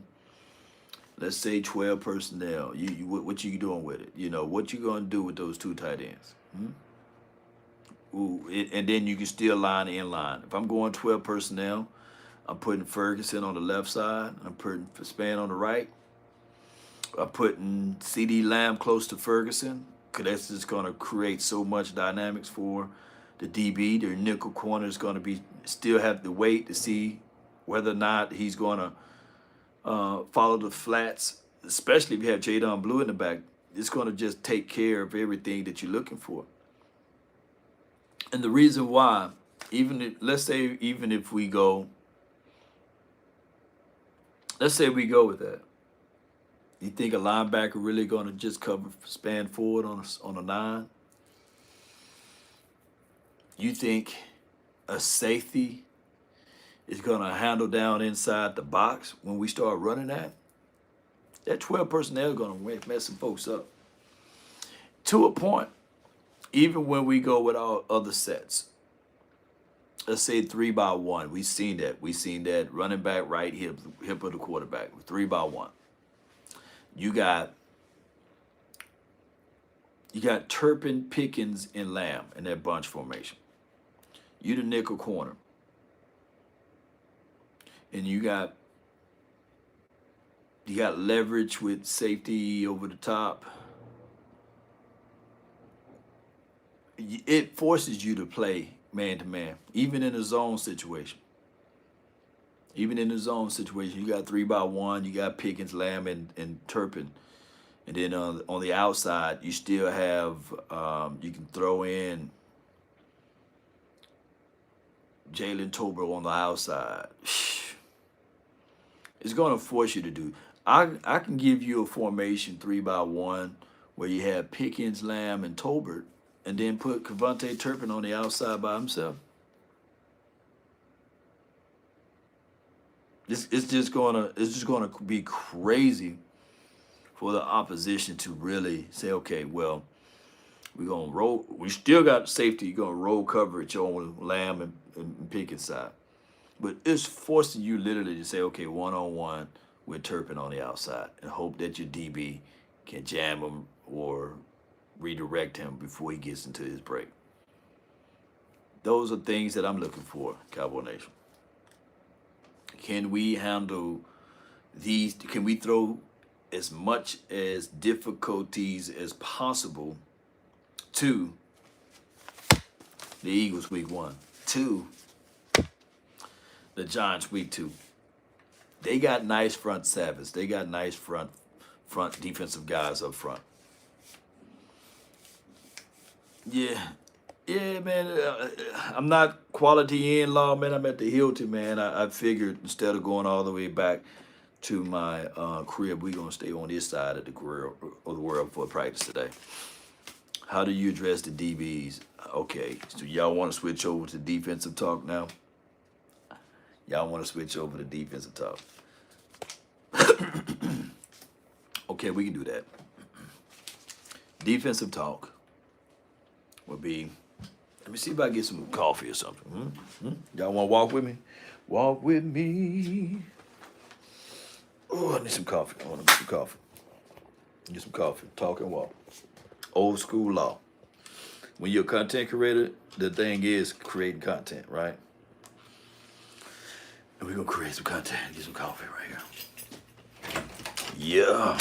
S1: let's say 12 personnel. What you doing with it? You know, what you gonna do with those two tight ends? And then you can still line in line. If I'm going 12 personnel, I'm putting Ferguson on the left side. I'm putting Span on the right. I'm putting CD Lamb close to Ferguson, because that's just going to create so much dynamics for the DB. Their nickel corner is going to still have to wait to see whether or not he's going to follow the flats, especially if you have Jadon Blue in the back. It's going to just take care of everything that you're looking for. And the reason why, let's say we go with that. You think a linebacker really going to just cover Span forward on a 9? You think a safety is going to handle down inside the box when we start running that? That 12 personnel is going to mess some folks up. To a point, even when we go with our other sets, let's say 3-by-1, we've seen that running back right hip of the quarterback, 3-by-1. You got Turpin, Pickens, and Lamb in that bunch formation. You the nickel corner. And you got leverage with safety over the top. It forces you to play man-to-man, even in a zone situation. You got 3-by-1, you got Pickens, Lamb, and Turpin. And then on the outside, you still have, you can throw in Jalen Tolbert on the outside. It's going to force you to do. I can give you a formation 3-by-1 where you have Pickens, Lamb, and Tolbert, and then put Cavante Turpin on the outside by himself. It's just gonna be crazy for the opposition to really say, okay, well, we're gonna roll. We still got safety. You're gonna roll coverage on Lamb and Pickens side, but it's forcing you literally to say, okay, 1-on-1, with Turpin on the outside and hope that your DB can jam him or redirect him before he gets into his break. Those are things that I'm looking for, Cowboy Nation. Can we handle these? Can we throw as much as difficulties as possible to the Eagles week 1, to the Giants week 2? They got nice front sevens. They got nice front defensive guys up front. Yeah, man. I'm not quality in-law, man. I'm at the Hilton, man. I figured instead of going all the way back to my crib, we're going to stay on this side of the world for practice today. How do you address the DBs? Okay, so y'all want to switch over to defensive talk now? Y'all want to switch over to defensive talk? Okay, we can do that. Defensive talk would be, let me see if I get some coffee or something. Y'all want to walk with me? Walk with me. Oh, I need some coffee. I want to get some coffee. Get some coffee. Talk and walk. Old school law. When you're a content creator, the thing is creating content, right? And we're going to create some content. Get some coffee right here. Yeah.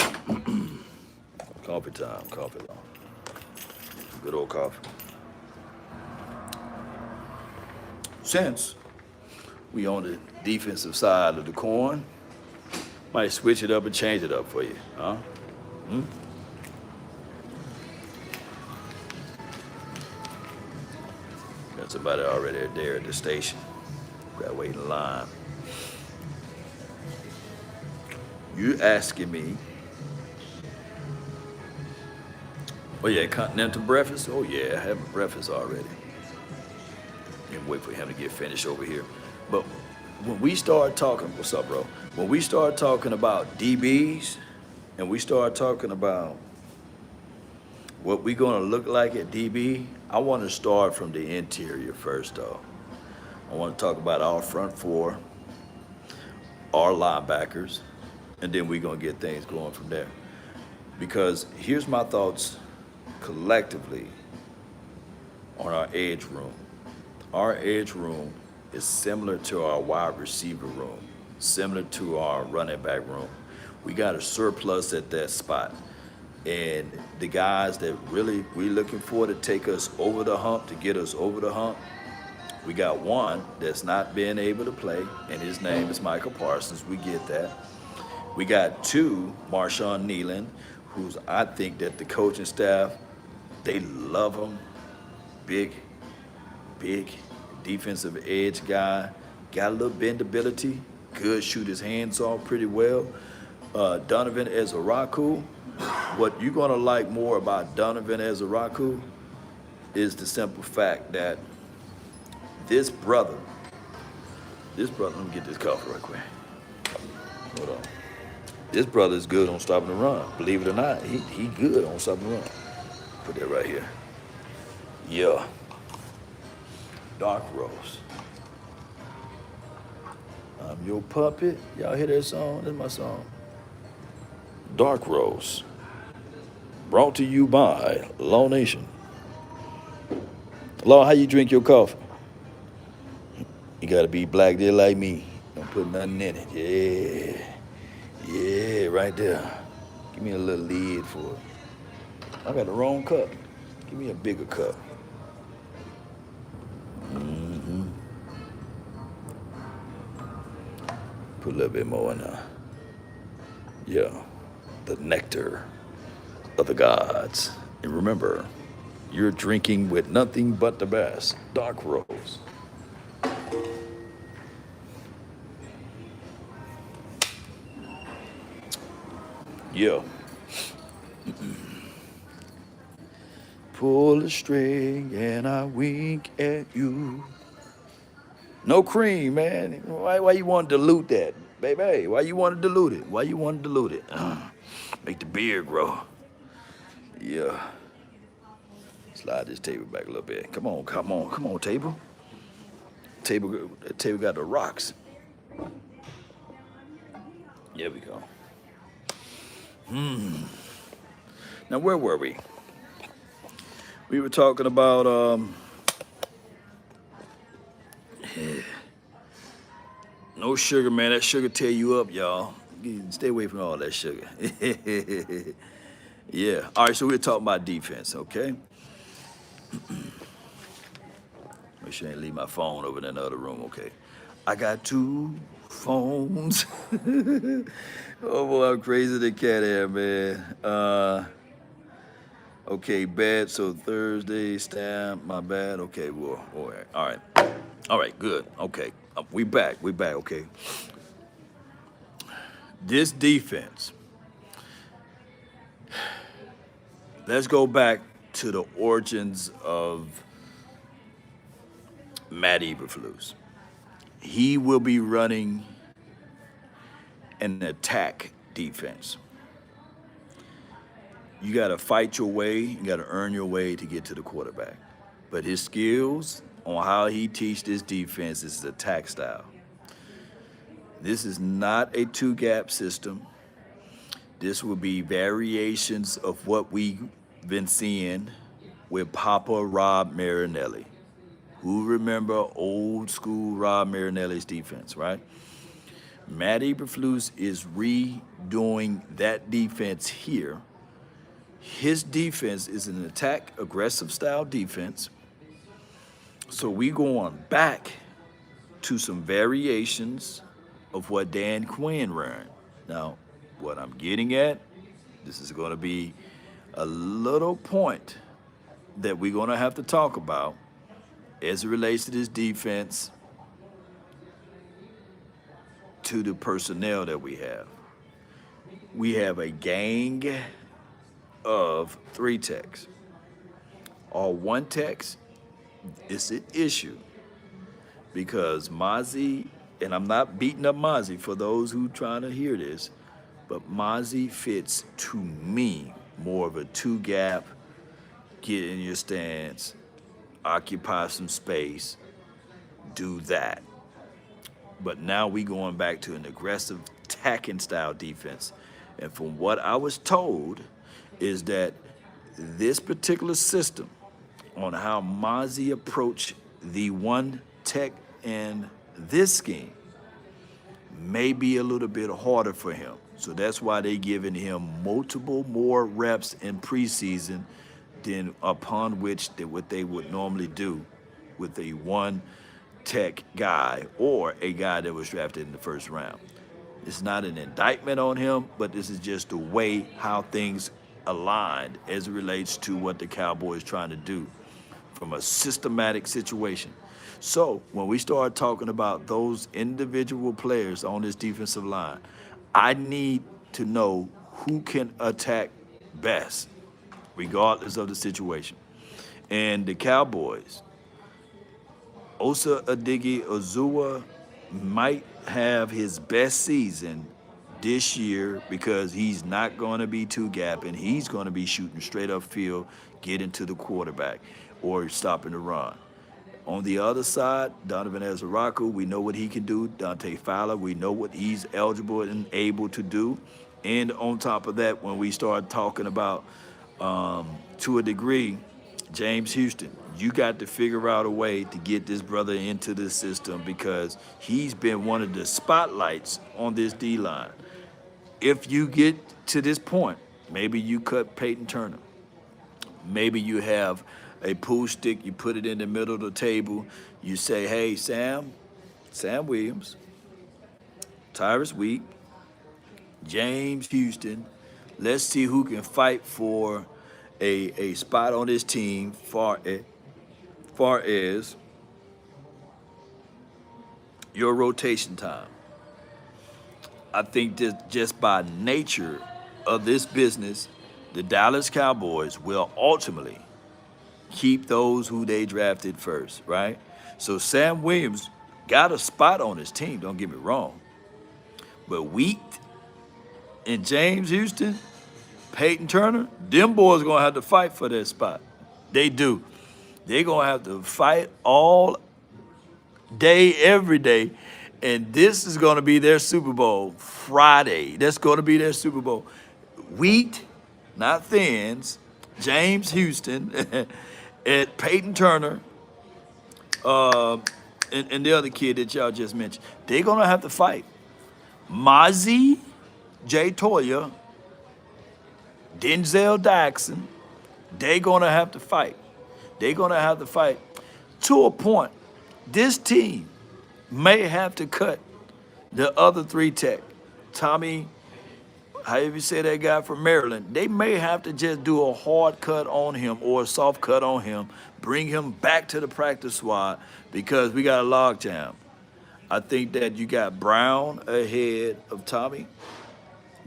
S1: Coffee time. Coffee time. Good old coffee. Since we on the defensive side of the coin, might switch it up and change it up for you, huh? Got somebody already there at the station. Got to wait in line. You asking me? Oh yeah, continental breakfast. Oh yeah, I have breakfast already. And wait for him to get finished over here. But when we start talking, what's up, bro? When we start talking about DBs, and we start talking about what we're gonna look like at DB, I want to start from the interior first, though. I want to talk about our front four, our linebackers, and then we're gonna get things going from there. Because here's my thoughts collectively on our edge room. Our edge room is similar to our wide receiver room, similar to our running back room. We got a surplus at that spot. And the guys that really we're looking for to take us over the hump, to get us over the hump, we got one that's not been able to play, and his name is Michael Parsons. We get that. We got two, Marshawn Nealon, who's, I think that the coaching staff, they love him. Big defensive edge guy. Got a little bendability. Good, shoot his hands off pretty well. Donovan Ezaraku. What you're going to like more about Donovan Ezaraku is the simple fact that this brother, let me get this coffee right quick. Hold on. This brother is good on stopping the run. Believe it or not, he good on stopping the run. Put that right here. Yeah. Dark Rose. I'm your puppet. Y'all hear that song? That's my song. Dark Rose. Brought to you by Law Nation. Law, how you drink your coffee? You gotta be black there like me. Don't put nothing in it. Yeah, right there. Give me a little lid for it. I got the wrong cup. Give me a bigger cup. Put a little bit more in there. Yeah, the nectar of the gods. And remember, you're drinking with nothing but the best. Dark Rose. Yeah. Pull the string and I wink at you. No cream, man. Why you want to dilute that, baby? Why you want to dilute it? Make the beard grow. Yeah. Slide this table back a little bit. Come on, table. Table got the rocks. There we go. Now, where were we? We were talking about no sugar, man. That sugar tear you up, y'all. Stay away from all that sugar. Yeah. All right, so we're talking about defense, okay? Make sure I ain't leave my phone over in another room, okay? I got two phones. Oh boy, I'm crazy the cat hair, man. Okay, bad. So Thursday stamp, my bad. Okay, well, all right, good. Okay, we back. Okay. This defense. Let's go back to the origins of Matt Eberflus. He will be running an attack defense. You got to fight your way. You got to earn your way to get to the quarterback. But his skills on how he teaches this defense is attack style. This is not a two-gap system. This will be variations of what we've been seeing with Papa Rob Marinelli. Who remember old school Rob Marinelli's defense, right? Matt Eberflus is redoing that defense here. His defense is an attack, aggressive style defense. So we going back to some variations of what Dan Quinn ran. Now, what I'm getting at, this is going to be a little point that we're going to have to talk about as it relates to this defense to the personnel that we have. We have a gang of 3 techs. Or 1 techs, it's an issue because Mozzie, and I'm not beating up Mozzie for those who trying to hear this, but Mozzie fits to me more of a 2-gap, get in your stance, occupy some space, do that. But now we going back to an aggressive attacking style defense. And from what I was told is that this particular system on how Mozzie approached the 1 tech in this scheme may be a little bit harder for him. So that's why they giving him multiple more reps in preseason than upon which what they would normally do with a 1 tech guy or a guy that was drafted in the first round. It's not an indictment on him, but this is just the way how things aligned as it relates to what the Cowboys trying to do from a systematic situation. So when we start talking about those individual players on this defensive line, I need to know who can attack best, regardless of the situation. And the Cowboys, Osa Adigi Ozua might have his best season this year because he's not going to be 2-gap and he's going to be shooting straight up field, getting to the quarterback or stopping the run. On the other side, Donovan Ezaraku, we know what he can do. Dante Fowler, we know what he's eligible and able to do. And on top of that, when we start talking about, to a degree, James Houston, you got to figure out a way to get this brother into the system because he's been one of the spotlights on this D-line. If you get to this point, maybe you cut Peyton Turner. Maybe you have a pool stick, you put it in the middle of the table. You say, hey, Sam Williams, Tyrus Wheat, James Houston, let's see who can fight for a spot on this team far as your rotation time. I think that just by nature of this business, the Dallas Cowboys will ultimately keep those who they drafted first, right? So Sam Williams got a spot on his team, don't get me wrong. But Wheat and James Houston, Peyton Turner, them boys going to have to fight for that spot. They do. They're going to have to fight all day, every day. And this is going to be their Super Bowl Friday. That's going to be their Super Bowl. Wheat, not Thins, James Houston, and Peyton Turner, and the other kid that y'all just mentioned. They're going to have to fight. Mozzie, Jay Toya, Denzel Jackson, they're going to have to fight. They're going to have to fight to a point. This team may have to cut the other three tech. Tommy, however you say that guy from Maryland, they may have to just do a hard cut on him or a soft cut on him, bring him back to the practice squad because we got a logjam. I think that you got Brown ahead of Tommy.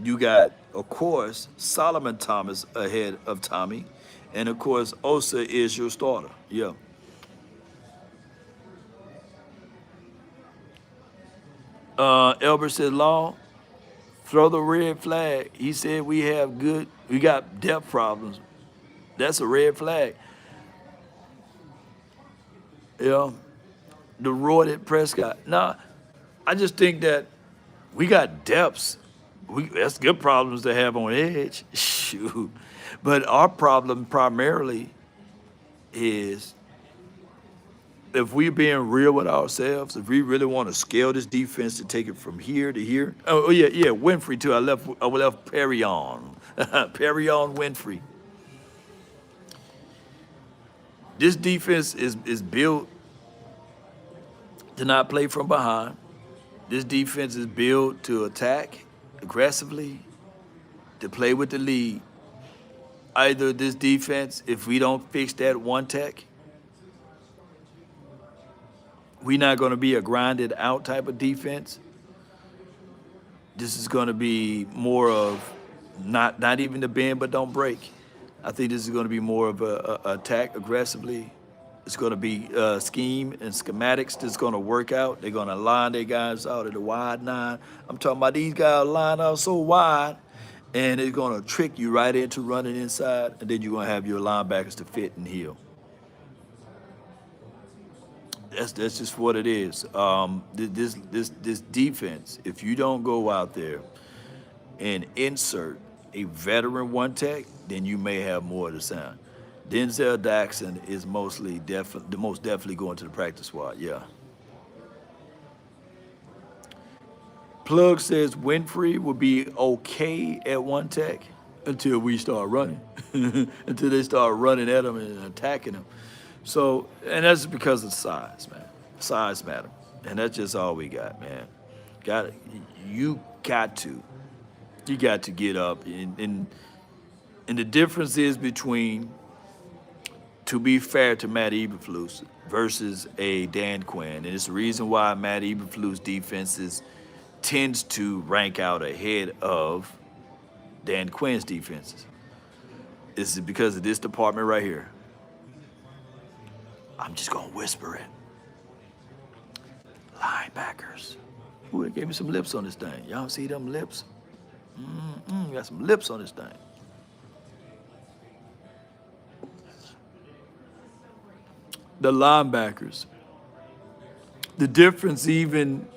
S1: You got, of course, Solomon Thomas ahead of Tommy. And, of course, Osa is your starter. Yeah. Elbert said, Law, throw the red flag. He said we got depth problems. That's a red flag. Yeah. The roided Prescott. Nah, I just think that we got depths. That's good problems to have on edge. Shoot. But our problem primarily is if we're being real with ourselves, if we really want to scale this defense to take it from here to here. Oh yeah, Winfrey too. I left Perry on. Perry on Winfrey. This defense is built to not play from behind. This defense is built to attack aggressively, to play with the lead. Either this defense, if we don't fix that one tech, we're not going to be a grinded out type of defense. This is going to be more of not even the bend but don't break. I think this is going to be more of a attack aggressively. It's going to be scheme and schematics that's going to work out. They're going to line their guys out at the wide nine. I'm talking about these guys line out so wide, and it's going to trick you right into running inside, and then you're going to have your linebackers to fit and heal. That's just what it is. This defense, if you don't go out there and insert a veteran one tech, then you may have more of the sound. Denzel Jackson is most definitely going to the practice squad, yeah. Plug says Winfrey will be okay at one tech until we start running, until they start running at him and attacking him. So, and that's because of size, man. Size matter, and that's just all we got, man. You got to get up, and the difference is between, to be fair to Matt Eberflus versus a Dan Quinn, and it's the reason why Matt Eberflus defenses tends to rank out ahead of Dan Quinn's defenses. It's because of this department right here. I'm just gonna whisper it. Linebackers. Ooh, they gave me some lips on this thing. Y'all see them lips? Got some lips on this thing. The linebackers. The difference even,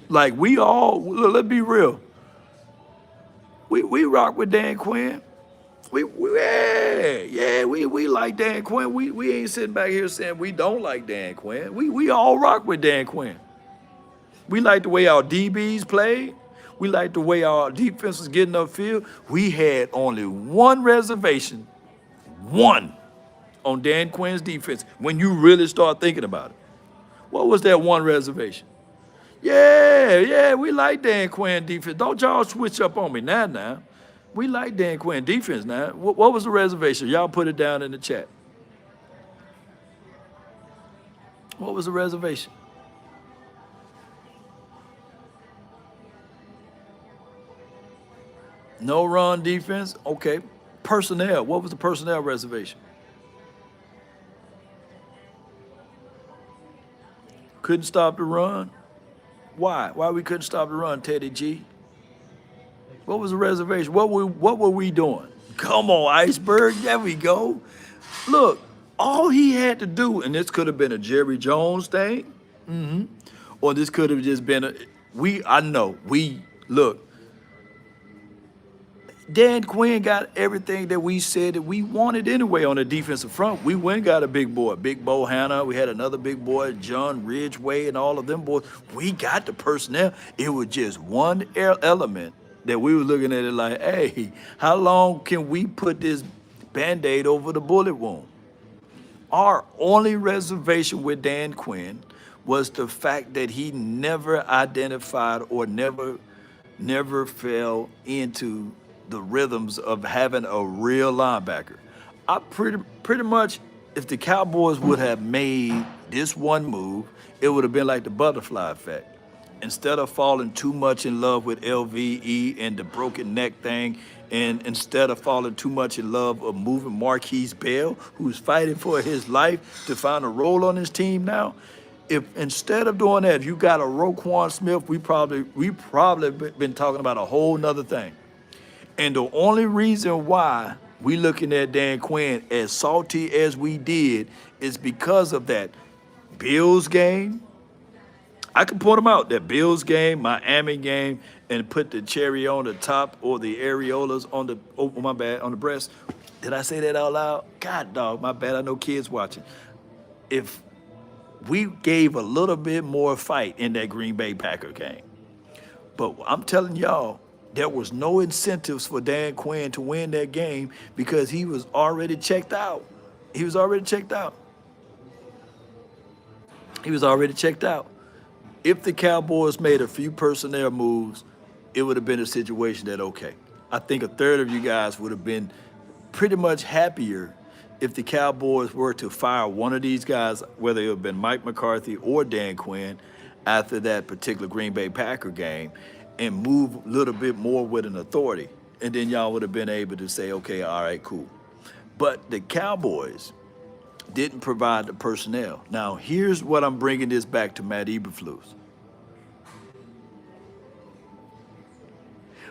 S1: like let's be real. We rock with Dan Quinn. We like Dan Quinn. We ain't sitting back here saying we don't like Dan Quinn. We all rock with Dan Quinn. We like the way our DBs played. We like the way our defense was getting upfield. We had only one reservation, one, on Dan Quinn's defense when you really start thinking about it. What was that one reservation? Yeah, we like Dan Quinn defense. Don't y'all switch up on me now. We like Dan Quinn defense now. What was the reservation? Y'all put it down in the chat. What was the reservation? No run defense? Okay. Personnel. What was the personnel reservation? Couldn't stop the run? Why? Why we couldn't stop the run, Teddy G? What was the reservation? What were we doing? Come on, Iceberg. There we go. Look, all he had to do, and this could have been a Jerry Jones thing, or this could have just been I know we look. Dan Quinn got everything that we said that we wanted anyway on the defensive front. We went and got a big boy, Big Bo Hanna. We had another big boy, John Ridgeway, and all of them boys. We got the personnel. It was just one element that we were looking at it like, hey, how long can we put this Band-Aid over the bullet wound? Our only reservation with Dan Quinn was the fact that he never identified or never fell into the rhythms of having a real linebacker. I pretty much, if the Cowboys would have made this one move, it would have been like the butterfly effect. Instead of falling too much in love with LVE and the broken neck thing, and instead of falling too much in love of moving Marquise Bell, who's fighting for his life to find a role on his team now, if instead of doing that, if you got a Roquan Smith, we probably been talking about a whole nother thing. And the only reason why we looking at Dan Quinn as salty as we did is because of that Bills game. I can point them out. That Bills game, Miami game, and put the cherry on the top or the areolas on the, oh, my bad, on the breast. Did I say that out loud? God, dog, my bad. I know kids watching. If we gave a little bit more fight in that Green Bay Packer game. But I'm telling y'all, there was no incentives for Dan Quinn to win that game because he was already checked out. He was already checked out. He was already checked out. If the Cowboys made a few personnel moves, it would have been a situation that, okay, I think a third of you guys would have been pretty much happier if the Cowboys were to fire one of these guys, whether it would have been Mike McCarthy or Dan Quinn, after that particular Green Bay Packer game, and move a little bit more with an authority. And then y'all would have been able to say, okay, all right, cool. But the Cowboys didn't provide the personnel. Now, here's what I'm bringing this back to Matt Eberflus.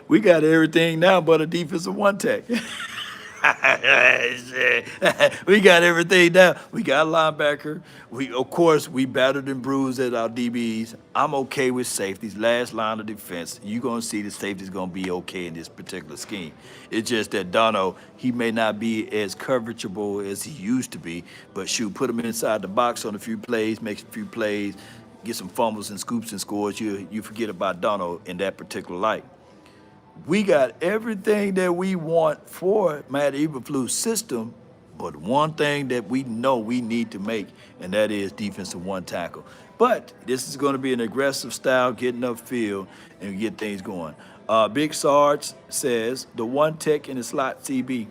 S1: We got everything now but a defensive one tech. We got everything now. We got a linebacker. Of course, we battered and bruised at our DBs. I'm okay with safeties. Last line of defense. You're going to see the safety's going to be okay in this particular scheme. It's just that Dono, he may not be as coverageable as he used to be, but shoot, put him inside the box on a few plays, make a few plays, get some fumbles and scoops and scores. You forget about Dono in that particular light. We got everything that we want for Matt Eberflus' system, but one thing that we know we need to make, and that is defensive one tackle. But this is going to be an aggressive style, getting upfield and get things going. Big Sarge says the one tech in the slot CB.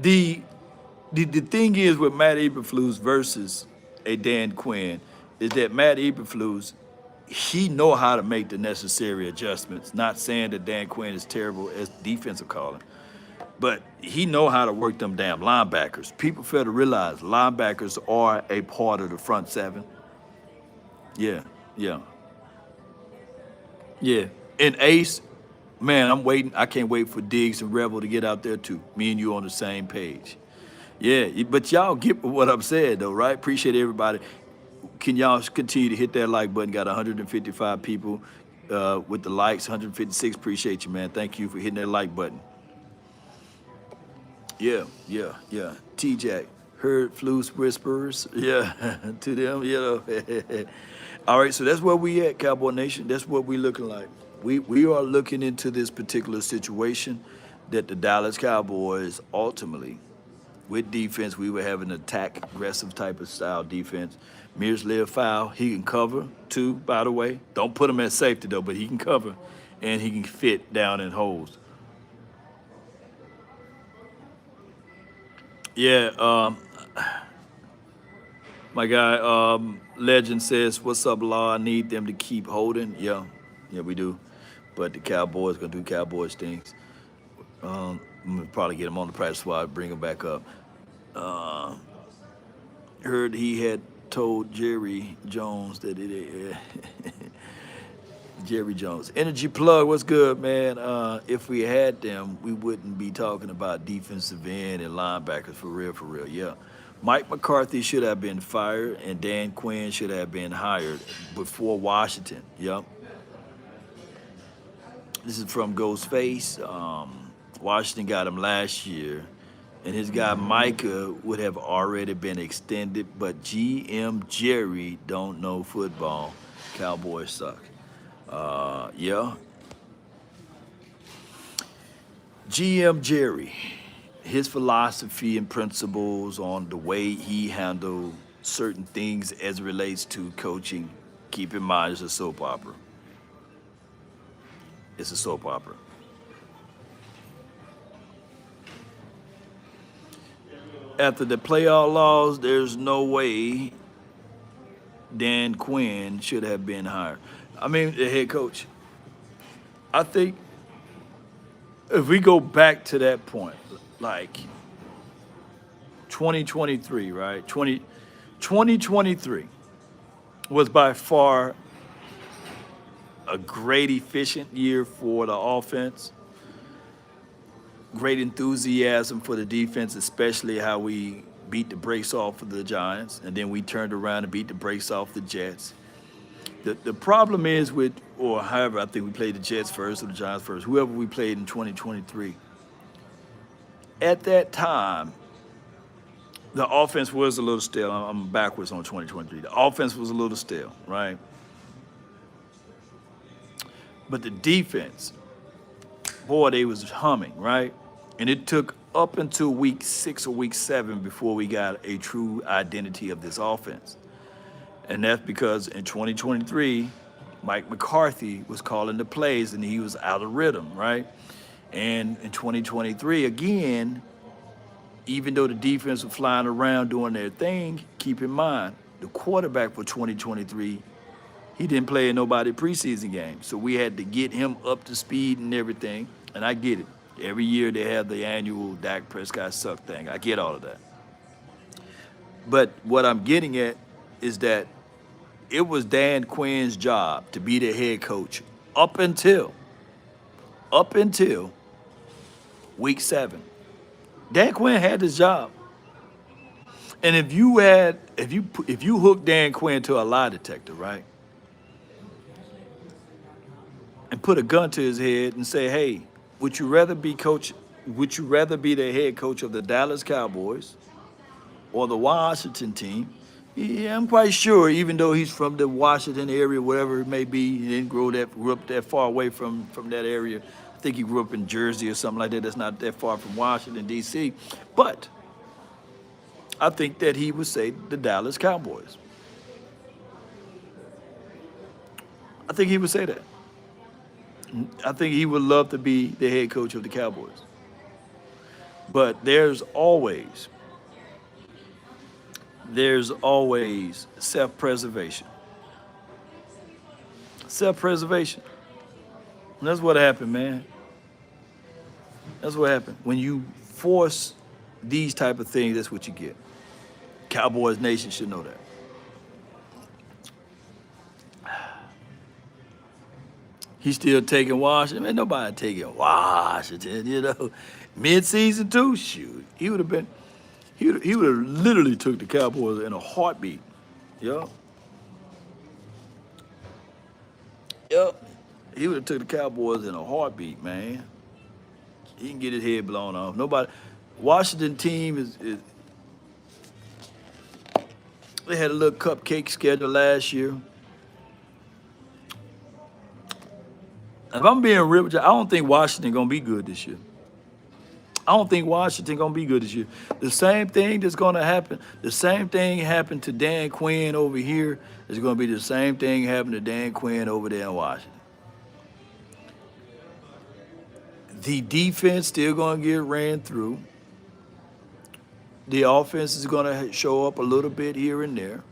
S1: The thing is with Matt Eberflus versus a Dan Quinn is that Matt Eberflus, he know how to make the necessary adjustments. Not saying that Dan Quinn is terrible as defensive calling, but he know how to work them damn linebackers. People fail to realize linebackers are a part of the front seven. Yeah. And Ace, man, I'm waiting. I can't wait for Diggs and Rebel to get out there too. Me and you on the same page. Yeah, but y'all get what I'm saying though, right? Appreciate everybody. Can y'all continue to hit that like button? Got 155 people with the likes, 156. Appreciate you, man. Thank you for hitting that like button. Yeah. T-Jack, heard Flus whispers. Yeah, to them, you know. All right, so that's where we at, Cowboy Nation. That's what we looking like. We are looking into this particular situation that the Dallas Cowboys ultimately, with defense, we were having an attack, aggressive type of style defense. Mears live foul. He can cover, too, by the way. Don't put him at safety, though, but he can cover, and he can fit down in holes. Yeah, my guy, Legend says, what's up, Law? I need them to keep Holden. Yeah, we do. But the Cowboys going to do Cowboys things. I'm going to probably get him on the practice squad, bring him back up. Heard he had told Jerry Jones that Jerry Jones. Energy Plug, what's good, man? If we had them, we wouldn't be talking about defensive end and linebackers for real, for real. Yeah. Mike McCarthy should have been fired, and Dan Quinn should have been hired before Washington. Yep. This is from Ghostface. Washington got him last year, and his guy Micah would have already been extended, but GM Jerry don't know football. Cowboys suck. Yeah. GM Jerry, his philosophy and principles on the way he handled certain things as it relates to coaching, keep in mind it's a soap opera. It's a soap opera. After the playoff loss, there's no way Dan Quinn should have been hired. I mean, the head coach. I think if we go back to that point, like 2023, right? 2023 was by far a great, efficient year for the offense. Great enthusiasm for the defense, especially how we beat the brakes off of the Giants, and then we turned around and beat the brakes off the Jets. The problem is with, or however, I think we played the Jets first or the Giants first, whoever we played in 2023. At that time, the offense was a little stale. I'm backwards on 2023. The offense was a little stale, right? But the defense, boy, they was humming, right? And it took up until week 6 or week 7 before we got a true identity of this offense. And that's because in 2023, Mike McCarthy was calling the plays and he was out of rhythm, right? And in 2023, again, even though the defense was flying around doing their thing, keep in mind, the quarterback for 2023, he didn't play in nobody preseason game. So we had to get him up to speed and everything. And I get it. Every year they have the annual Dak Prescott suck thing. I get all of that. But what I'm getting at is that it was Dan Quinn's job to be the head coach up until week 7. Dan Quinn had his job. And if you hook Dan Quinn to a lie detector, right? And put a gun to his head and say, hey, would you rather be the head coach of the Dallas Cowboys or the Washington team? Yeah, I'm quite sure, even though he's from the Washington area, whatever it may be, he didn't grew up that far away from that area. I think he grew up in Jersey or something like that. That's not that far from Washington, D.C. But I think that he would say the Dallas Cowboys. I think he would say that. I think he would love to be the head coach of the Cowboys. But there's always self-preservation. Self-preservation. And that's what happened, man. That's what happened. When you force these type of things, that's what you get. Cowboys Nation should know that. He's still taking Washington. Man, nobody taking Washington, you know. Mid-season too, shoot. He would have literally took the Cowboys in a heartbeat. Yup. He would have took the Cowboys in a heartbeat, man. He can get his head blown off. Washington team is they had a little cupcake schedule last year. If I'm being real with you, I don't think Washington gonna be good this year. I don't think Washington gonna be good this year. The same thing that's gonna happen. The same thing happened to Dan Quinn over here is gonna be the same thing happen to Dan Quinn over there in Washington. The defense still gonna get ran through. The offense is gonna show up a little bit here and there.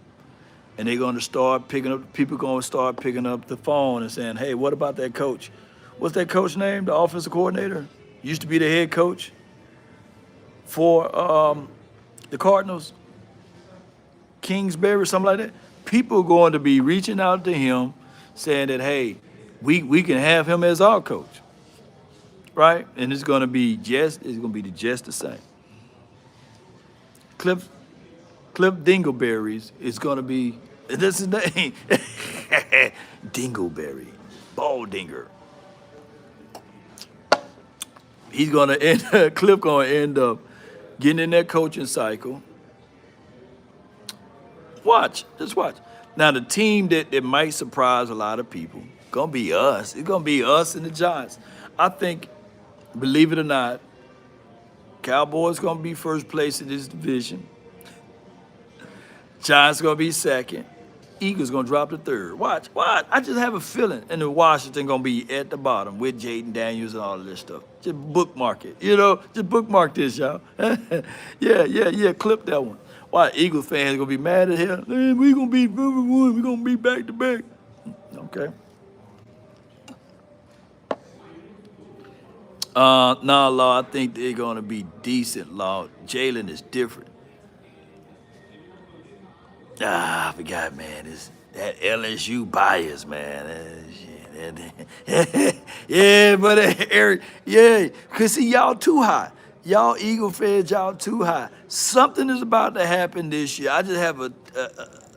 S1: And they're going to start picking up, people going to start picking up the phone and saying, hey, what about that coach? What's that coach name, the offensive coordinator? Used to be the head coach for the Cardinals, Kingsbury, something like that. People are going to be reaching out to him saying that, hey, we can have him as our coach, right? And it's gonna be just the same. Cliff Dingleberries is gonna be that's his name. Dingleberry, Baldinger. He's gonna end Cliff gonna end up getting in that coaching cycle. Watch, just watch. Now the team that might surprise a lot of people gonna be us. It's gonna be us and the Giants. I think, believe it or not, Cowboys gonna be first place in this division. Giants gonna be second. Eagles gonna drop to third. Watch. I just have a feeling, and then Washington gonna be at the bottom with Jaden Daniels and all of this stuff. Just bookmark it, Just bookmark this, y'all. yeah. Clip that one. Why Eagles fans gonna be mad at him? Man, we gonna be number one. We gonna be back to back. Okay. No, Law. I think they're gonna be decent, Law. Jalen is different. I forgot, man. It's that LSU bias, man. Yeah, but Eric, yeah, cause see y'all too high. Y'all Eagle fans, y'all too high. Something is about to happen this year. I just have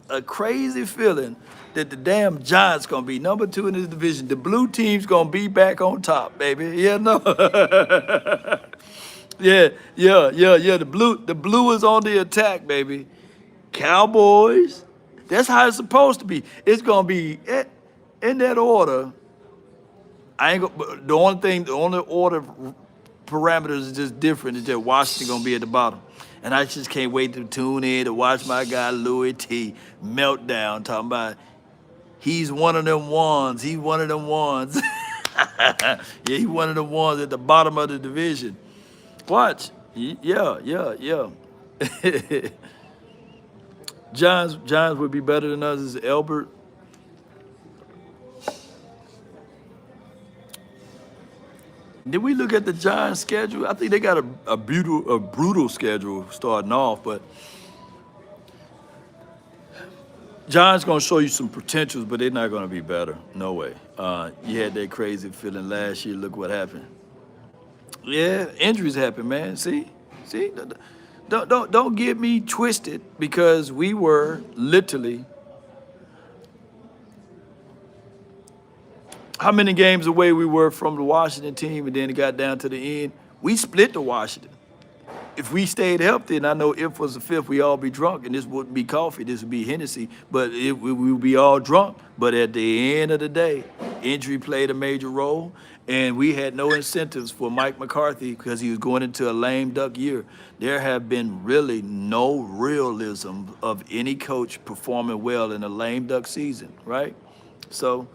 S1: a crazy feeling that the damn Giants gonna be number 2 in this division. The blue team's gonna be back on top, baby. Yeah, no. yeah. The blue is on the attack, baby. Cowboys. That's how it's supposed to be. It's gonna be in that order. I ain't gonna, the only order parameters is just different. Is that Washington gonna be at the bottom, and I just can't wait to tune in to watch my guy Louis T meltdown talking about he's one of them ones. He's one of them ones. Yeah, he's one of them ones at the bottom of the division. Watch. Yeah. Giants would be better than us. Is Albert. Did we look at the Giants' schedule? I think they got a brutal schedule starting off, but Giants gonna show you some potentials, but they're not gonna be better. No way. You had that crazy feeling last year. Look what happened. Yeah, injuries happen, man. See. Don't get me twisted because we were literally how many games away we were from the Washington team, and then it got down to the end. We split the Washington. If we stayed healthy, and I know if was the fifth, we all be drunk, and this wouldn't be coffee, this would be Hennessy, but we would be all drunk. But at the end of the day, injury played a major role, and we had no incentives for Mike McCarthy because he was going into a lame duck year. There have been really no realism of any coach performing well in a lame duck season, right? So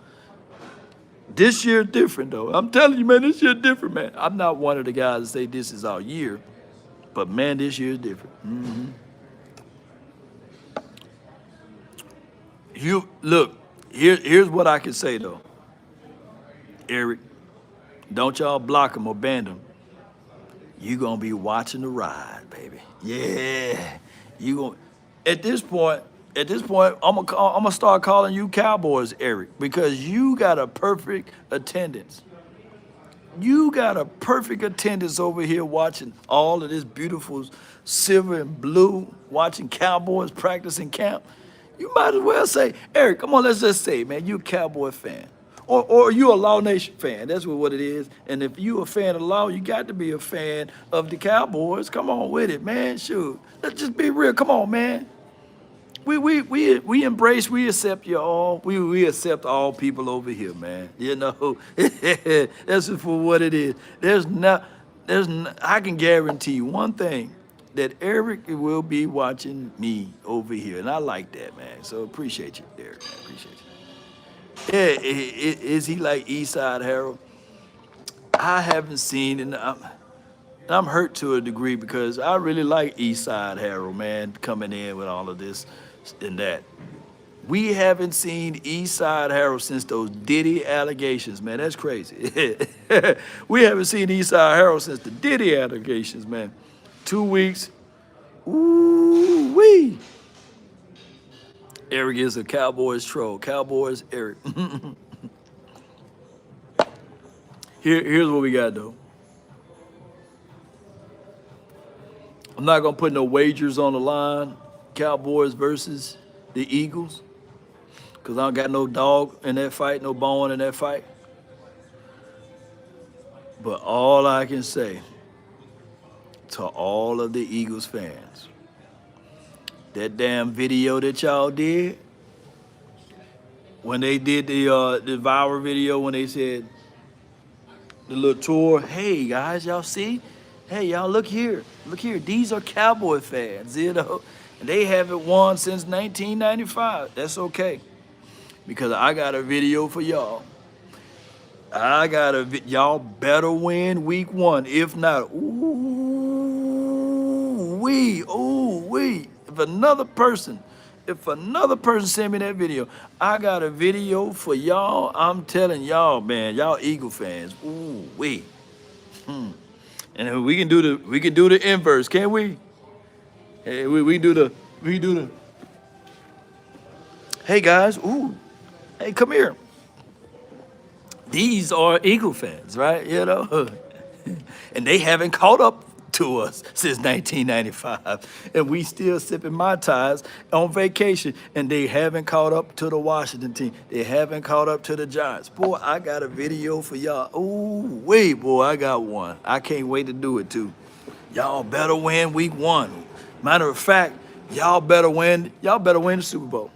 S1: this year different, though. I'm telling you, man, this year different, man. I'm not one of the guys that say this is our year, but, man, this year is different. Mm-hmm. Look, here's what I can say, though. Eric, don't y'all block him or ban him. You going to be watching the ride, baby. Yeah. You going At this point, I'm gonna start calling you Cowboys, Eric, because you got a perfect attendance. You got a perfect attendance over here watching all of this beautiful silver and blue, watching Cowboys practice in camp. You might as well say, Eric, come on, let's just say, man, you a Cowboy fan. Or you a Law Nation fan. That's what it is. And if you a fan of Law, you got to be a fan of the Cowboys. Come on with it, man. Shoot. Let's just be real. Come on, man. We embrace, we accept you all. We accept all people over here, man. You know, that's just for what it is. I can guarantee you one thing, that Eric will be watching me over here, and I like that, man. So appreciate you, Eric. Man. Appreciate you. Yeah, is he like Eastside Harold? I haven't seen, and I'm hurt to a degree because I really like Eastside Harold, man, coming in with all of this and that. We haven't seen Eastside Harold since those Diddy allegations, man. That's crazy. We haven't seen Eastside Harold since the Diddy allegations, man. 2 weeks. Ooh-wee. Eric is a Cowboys troll. Cowboys, Eric. Here's what we got though. I'm not gonna put no wagers on the line. Cowboys versus the Eagles, cause I don't got no dog in that fight, no bone in that fight. But all I can say to all of the Eagles fans, that damn video that y'all did when they did the viral video when they said the little tour. Hey guys, y'all see? Hey y'all, look here, look here. These are Cowboy fans, you know, and they haven't won since 1995. That's okay, because I got a video for y'all. Y'all better win week 1. If not, ooh wee. If another person send me that video, I got a video for y'all. I'm telling y'all, man, y'all Eagle fans, ooh wee. And we can do the inverse, can't we? Hey, we do the hey guys, ooh, hey, come here. These are Eagle fans, right? You know, and they haven't caught up to us since 1995, and we still sipping Mai Tais on vacation, and they haven't caught up to the Washington team. They haven't caught up to the Giants. Boy, I got a video for y'all. Ooh, wait, boy, I got one. I can't wait to do it too. Y'all better win week 1. Matter of fact, y'all better win the Super Bowl.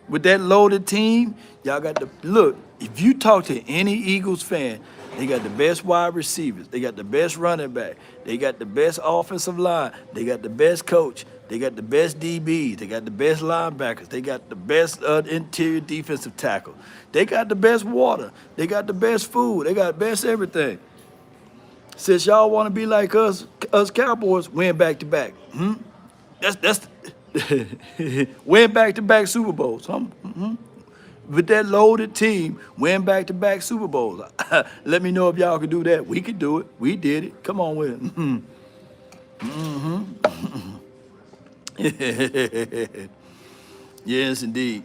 S1: With that loaded team, y'all got to look. If you talk to any Eagles fan, they got the best wide receivers. They got the best running back. They got the best offensive line. They got the best coach. They got the best DBs. They got the best linebackers. They got the best interior defensive tackle. They got the best water. They got the best food. They got the best everything. Since y'all want to be like us Cowboys, win back to back. That's win back to back Super Bowls. With that loaded team, win back to back Super Bowls. Let me know if y'all can do that. We could do it. We did it. Come on with it. Yes, indeed.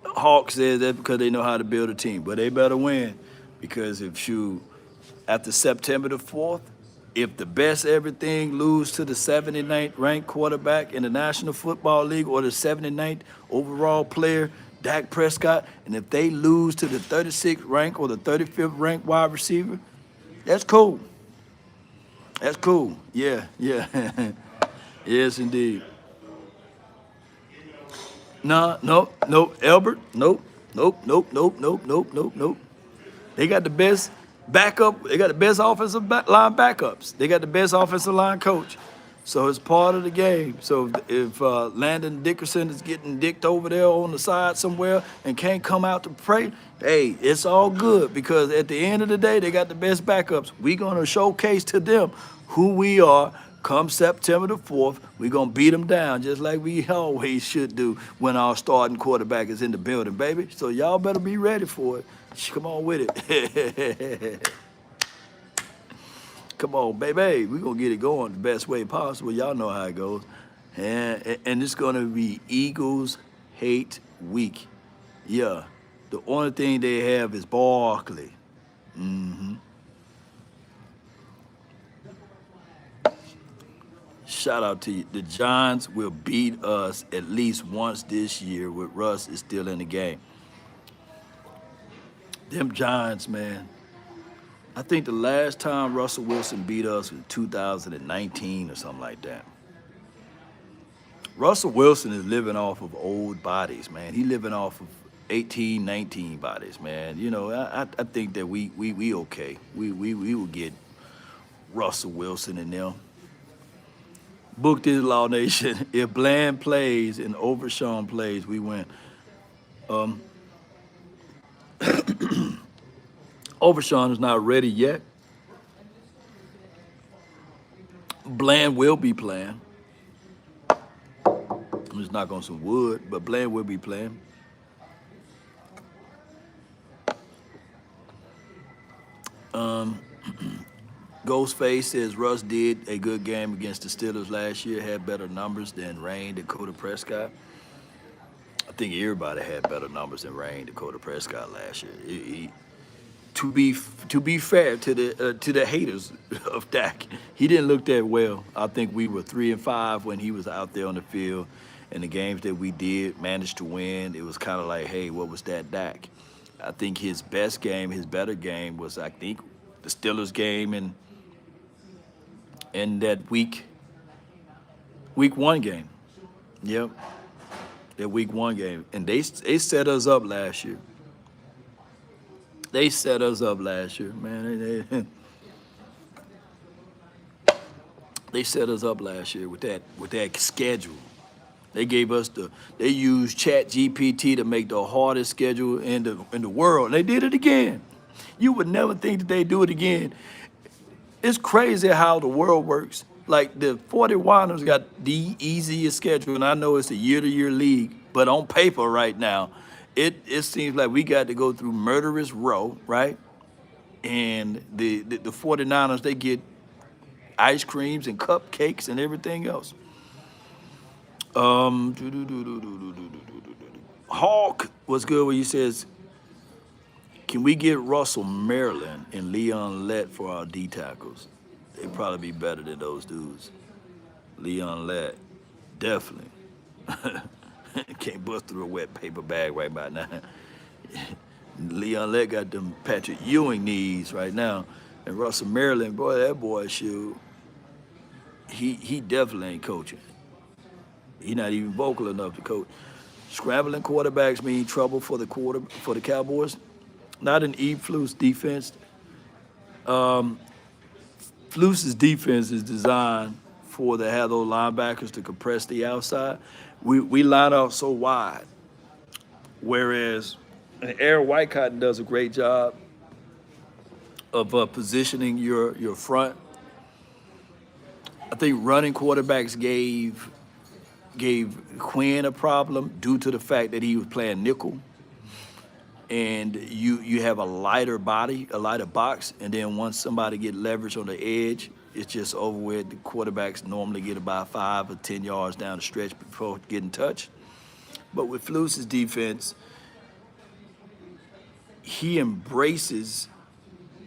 S1: Hawk says that because they know how to build a team, but they better win, because after September the 4th, if the best everything lose to the 79th ranked quarterback in the National Football League, or the 79th overall player, Dak Prescott, and if they lose to the 36th ranked or the 35th ranked wide receiver, that's cool. That's cool. Yeah. Yes, indeed. Nope. Albert, nope. They got the best backup. They got the best offensive line backups. They got the best offensive line coach. So it's part of the game. So if Landon Dickerson is getting dicked over there on the side somewhere and can't come out to pray, hey, it's all good, because at the end of the day, they got the best backups. We're going to showcase to them who we are. Come September the 4th, we're going to beat them down just like we always should do when our starting quarterback is in the building, baby. So y'all better be ready for it. Come on with it. Come on, baby. We're going to get it going the best way possible. Y'all know how it goes. And it's going to be Eagles hate week. Yeah. The only thing they have is Barkley. Shout out to you. The Giants will beat us at least once this year with Russ is still in the game. Them Giants, man. I think the last time Russell Wilson beat us was 2019 or something like that. Russell Wilson is living off of old bodies, man. He living off of 18, 19 bodies, man. You know, I think that we okay. We will get Russell Wilson in them. Book this, Law Nation. If Bland plays and Overshawn plays, we win. Overshawn is not ready yet. Bland will be playing. I'm just knocking on some wood, but Bland will be playing. Ghostface says Russ did a good game against the Steelers last year, had better numbers than Rain, Dakota Prescott. I think everybody had better numbers than Rain Dakota Prescott last year. To be fair to the haters of Dak, he didn't look that well. I think we were 3-5 when he was out there on the field, and the games that we did manage to win. It was kind of like, hey, what was that, Dak? I think his best game, his better game was, I think, the Steelers game and that week one game. Yep, that week one game, and they set us up last year. They set us up last year, man. They set us up last year with that schedule. They used Chat GPT to make the hardest schedule in the world. And they did it again. You would never think that they do it again. It's crazy how the world works. Like the 49ers got the easiest schedule, and I know it's a year-to-year league, but on paper right now, it seems like we got to go through murderous row, right? And the 49ers, they get ice creams and cupcakes and everything else. Hawk was good when he says, can we get Russell Maryland and Leon Lett for our D tackles? They'd probably be better than those dudes. Leon Lett, definitely. Can't bust through a wet paper bag right about now. Leon Lett got them Patrick Ewing knees right now. And Russell Maryland, boy, that boy, shoot, he definitely ain't coaching. He's not even vocal enough to coach. Scrambling quarterbacks mean trouble for the Cowboys. Not in Fluke's defense. Fluke's defense is designed for to have those linebackers to compress the outside. We line out so wide, whereas Aaron Whitecotton does a great job of positioning your front. I think running quarterbacks gave Quinn a problem due to the fact that he was playing nickel, and you have a lighter body, a lighter box, and then once somebody get leverage on the edge, it's just over with. The quarterbacks normally get about 5 or 10 yards down the stretch before getting touched. But with Fluke's defense, he embraces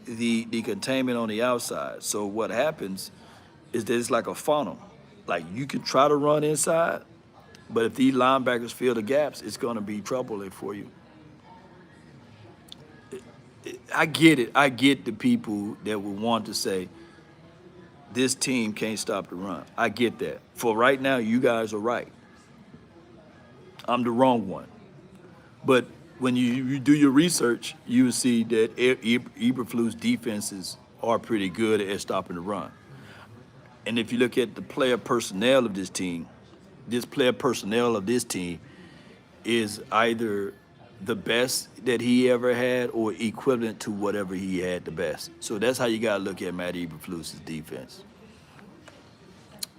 S1: the containment on the outside. So what happens is that it's like a funnel. Like you can try to run inside, but if these linebackers fill the gaps, it's going to be trouble for you. I get it. I get the people that would want to say, this team can't stop the run. I get that. For right now, you guys are right. I'm the wrong one. But when you do your research, you will see that Eberflus defenses are pretty good at stopping the run. And if you look at the player personnel of this team is either the best that he ever had or equivalent to whatever he had the best. So that's how you gotta look at Matt Eberflus's defense.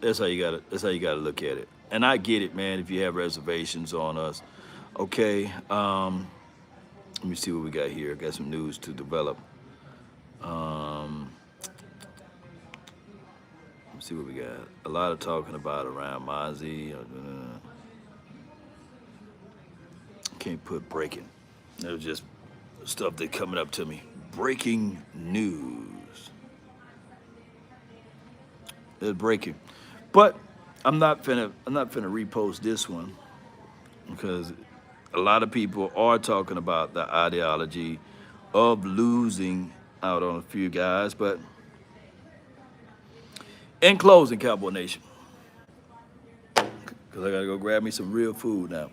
S1: That's how you gotta look at it. And I get it, man, if you have reservations on us. Okay, let me see what we got here. I got some news to develop. Let's see what we got. A lot of talking about around Mozzie. Can't put breaking. It was just stuff that coming up to me. Breaking news. It's breaking. But I'm not finna repost this one because a lot of people are talking about the ideology of losing out on a few guys. But in closing, Cowboy Nation, because I gotta go grab me some real food now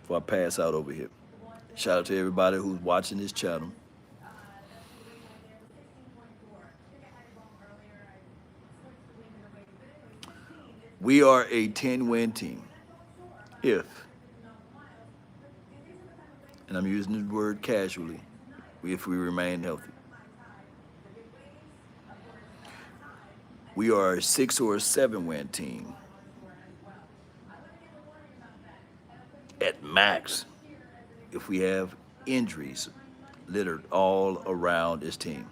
S1: before I pass out over here. Shout out to everybody who's watching this channel. We are a 10-win team if, and I'm using the word casually, if we remain healthy. We are a 6 or a 7-win team at max if we have injuries littered all around this team.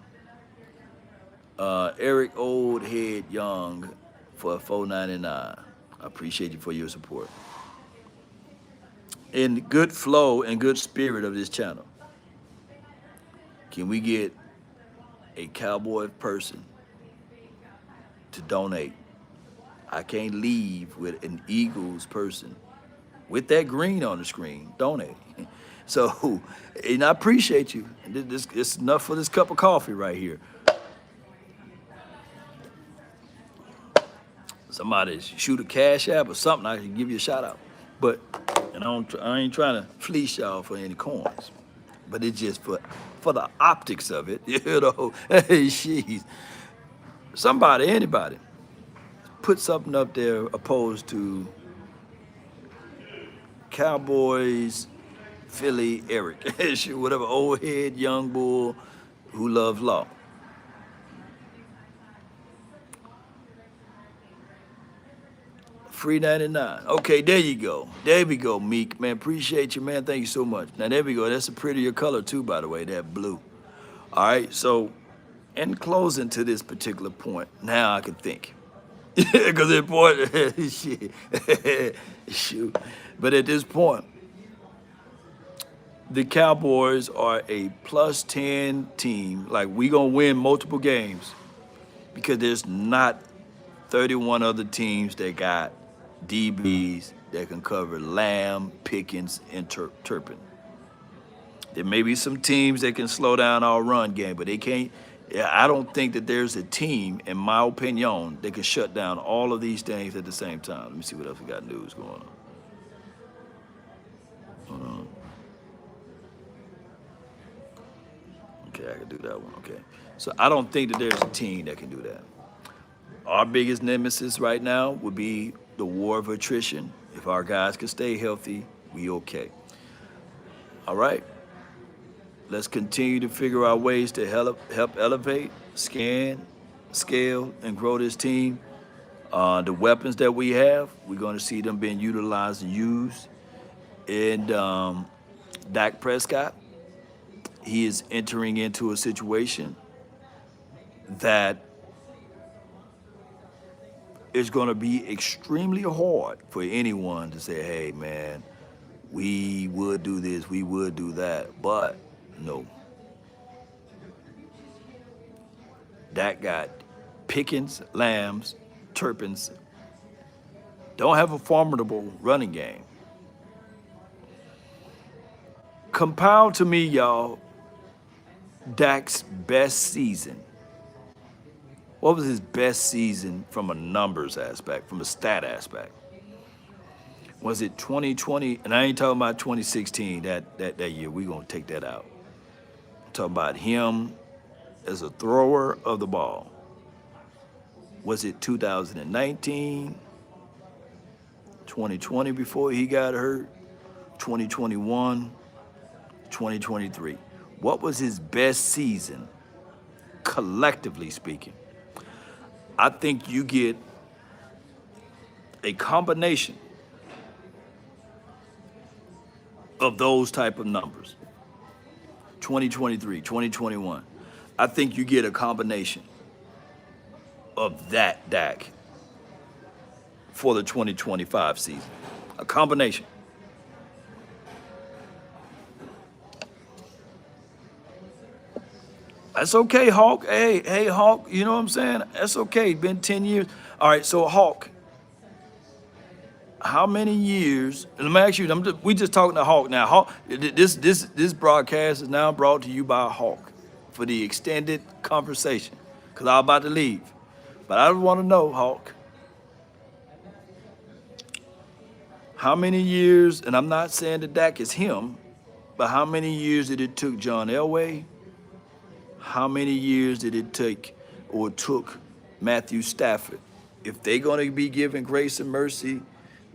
S1: Eric Old Head Young for $4.99. I appreciate you for your support. in good flow and good spirit of this channel, can we get a Cowboy person to donate? I can't leave with an Eagles person with that green on the screen donating. So, and I appreciate you. It's enough for this cup of coffee right here. Somebody shoot a cash app or something, I can give you a shout out. But, and I ain't trying to fleece y'all for any coins, but it's just for the optics of it, you know. Hey, she's somebody, anybody, put something up there opposed to Cowboys, Philly, Eric, whatever, old head, young bull who loves law. Free 99. Okay, there you go. There we go, Meek. Man, appreciate you, man. Thank you so much. Now, there we go. That's a prettier color, too, by the way, that blue. All right, so in closing to this particular point, now I can think. Because at point, shit, shoot. But at this point, the Cowboys are a plus 10 team. Like, we going to win multiple games because there's not 31 other teams that got DBs that can cover Lamb, Pickens, and Turpin. There may be some teams that can slow down our run game, but they can't. I don't think that there's a team, in my opinion, that can shut down all of these things at the same time. Let me see what else we got news going on. Hold on. Okay, I can do that one. Okay. So I don't think that there's a team that can do that. Our biggest nemesis right now would be the war of attrition. If our guys can stay healthy, we okay. All right. Let's continue to figure out ways to help elevate, scale, and grow this team. The weapons that we have, we're going to see them being utilized and used. And Dak Prescott, he is entering into a situation that is going to be extremely hard for anyone to say, hey, man, we would do this, we would do that. But no. Dak got Pickens, Lambs, Turpins. Don't have a formidable running game. Compile to me, y'all, Dak's best season. What was his best season from a numbers aspect, from a stat aspect? Was it 2020? And I ain't talking about 2016, that year. We're going to take that out. I'm talking about him as a thrower of the ball. Was it 2019, 2020 before he got hurt, 2021, 2023? What was his best season, collectively speaking? I think you get a combination of those type of numbers. 2023, 2021. I think you get a combination of that Dak for the 2025 season. A combination. That's okay, Hawk. Hey, Hawk, you know what I'm saying? That's okay. Been 10 years. All right, so Hawk, how many years? And let me ask you. We just talking to Hawk now. Hawk, this broadcast is now brought to you by Hawk for the extended conversation, because I'm about to leave. But I want to know, Hawk, how many years? And I'm not saying that Dak is him, but how many years did it took John Elway? How many years did it take or took Matthew Stafford? If they're going to be given grace and mercy,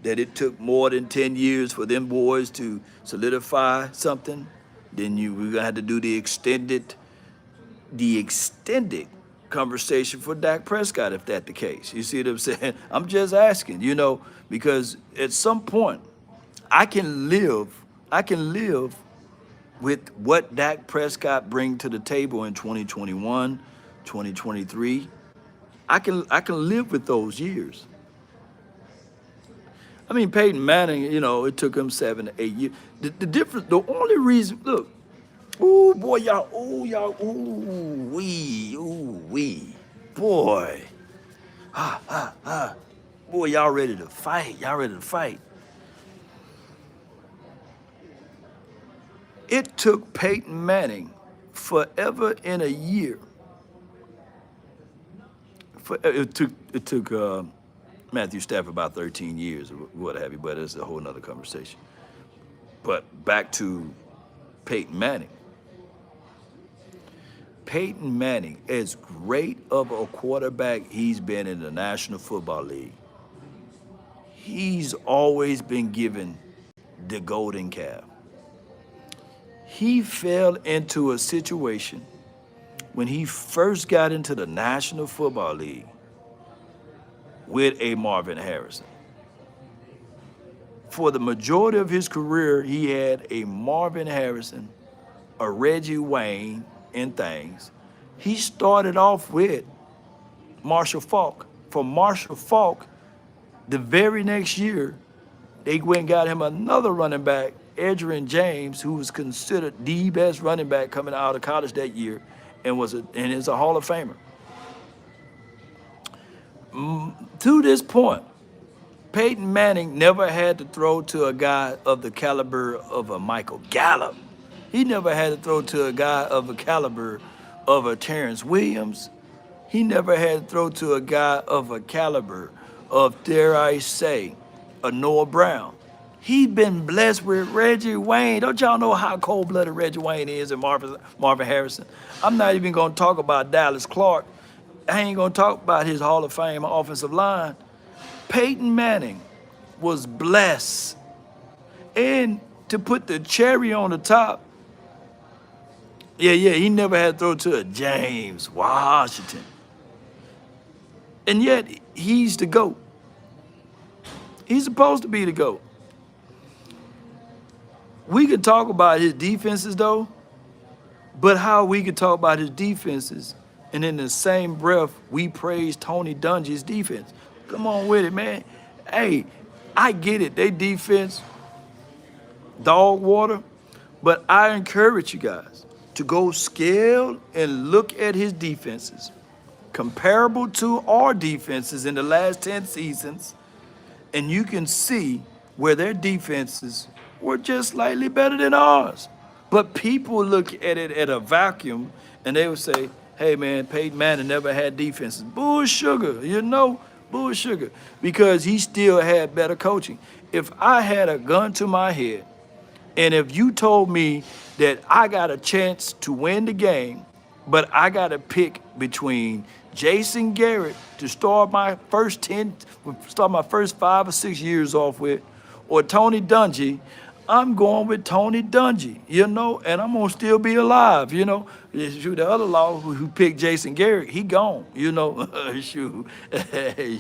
S1: that it took more than 10 years for them boys to solidify something, then we're going to have to do the extended conversation for Dak Prescott, if that's the case. You see what I'm saying? I'm just asking, because at some point, I can live with what Dak Prescott bring to the table in 2021, 2023. I can live with those years. I mean, Peyton Manning, it took him 7 to 8 years. The difference, the only reason, look, ooh, boy, y'all, ooh, wee, boy, boy, y'all ready to fight, y'all ready to fight. It took Peyton Manning forever in a year. It took Matthew Stafford about 13 years or what have you, but it's a whole nother conversation. But back to Peyton Manning. Peyton Manning, as great of a quarterback he's been in the National Football League, he's always been given the golden calf. He fell into a situation when he first got into the National Football League with a Marvin Harrison. For the majority of his career, he had a Marvin Harrison, a Reggie Wayne, and things. He started off with Marshall Faulk. For Marshall Faulk, the very next year, they went and got him another running back, Edgerrin James, who was considered the best running back coming out of college that year, and is a Hall of Famer. To this point, Peyton Manning never had to throw to a guy of the caliber of a Michael Gallup. He never had to throw to a guy of the caliber of a Terrence Williams. He never had to throw to a guy of a caliber of, dare I say, a Noah Brown. He'd been blessed with Reggie Wayne. Don't y'all know how cold-blooded Reggie Wayne is and Marvin Harrison? I'm not even going to talk about Dallas Clark. I ain't going to talk about his Hall of Fame offensive line. Peyton Manning was blessed. And to put the cherry on the top, he never had to throw to a James Washington. And yet, he's the GOAT. He's supposed to be the GOAT. We could talk about his defenses, though, but how we could talk about his defenses and in the same breath, we praise Tony Dungy's defense. Come on with it, man. Hey, I get it. They defense, dog water, but I encourage you guys to go scale and look at his defenses, comparable to our defenses in the last 10 seasons, and you can see where their defenses were just slightly better than ours. But people look at it at a vacuum, and they would say, hey, man, Peyton Manning never had defenses. Bull sugar, bull sugar, because he still had better coaching. If I had a gun to my head, and if you told me that I got a chance to win the game, but I got to pick between Jason Garrett to start my first 5 or 6 years off with, or Tony Dungy, I'm going with Tony Dungy, and I'm going to still be alive, Shoot, the other law who picked Jason Garrett, he gone, shoot.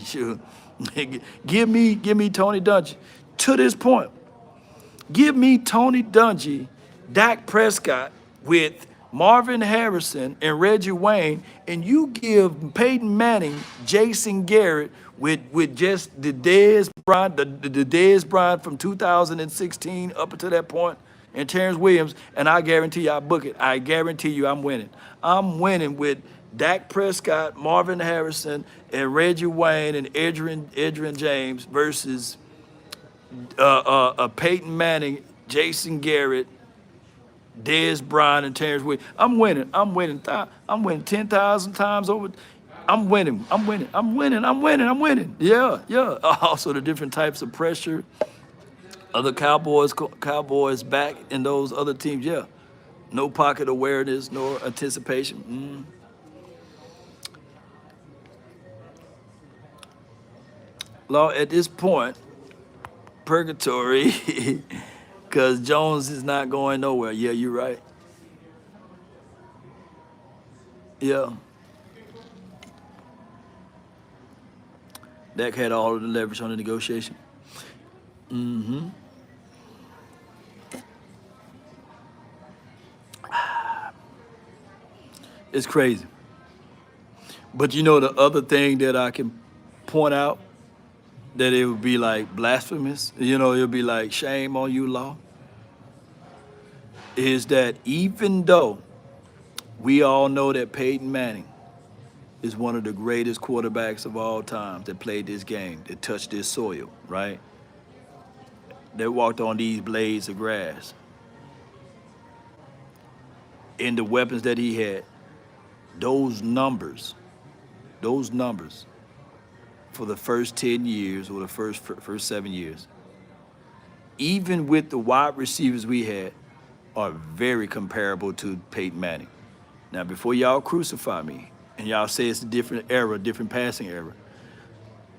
S1: Shoot. Give me Tony Dungy. To this point, give me Tony Dungy, Dak Prescott with Marvin Harrison and Reggie Wayne, and you give Peyton Manning, Jason Garrett with just the Dez Bryant, the Dez Bryant from 2016 up until that point, and Terrence Williams, and I guarantee you I book it. I guarantee you I'm winning. I'm winning with Dak Prescott, Marvin Harrison, and Reggie Wayne and Edgerrin James versus Peyton Manning, Jason Garrett, Dez Bryant, and Terrence Williams. I'm winning. I'm winning 10,000 times over. I'm winning. Yeah. Also, the different types of pressure. Other Cowboys back in those other teams. Yeah. No pocket awareness, no anticipation. Law, at this point, purgatory, because Jones is not going nowhere. Yeah, you're right. Yeah. Dak had all of the leverage on the negotiation. It's crazy. But the other thing that I can point out that it would be like blasphemous, you know, it would be like shame on you, law, is that even though we all know that Peyton Manning is one of the greatest quarterbacks of all time that played this game, that touched this soil, right? That walked on these blades of grass. And the weapons that he had, those numbers, those numbers for the first 10 years or the first 7 years, even with the wide receivers we had, are very comparable to Peyton Manning. Now, before y'all crucify me and y'all say it's a different era, different passing era,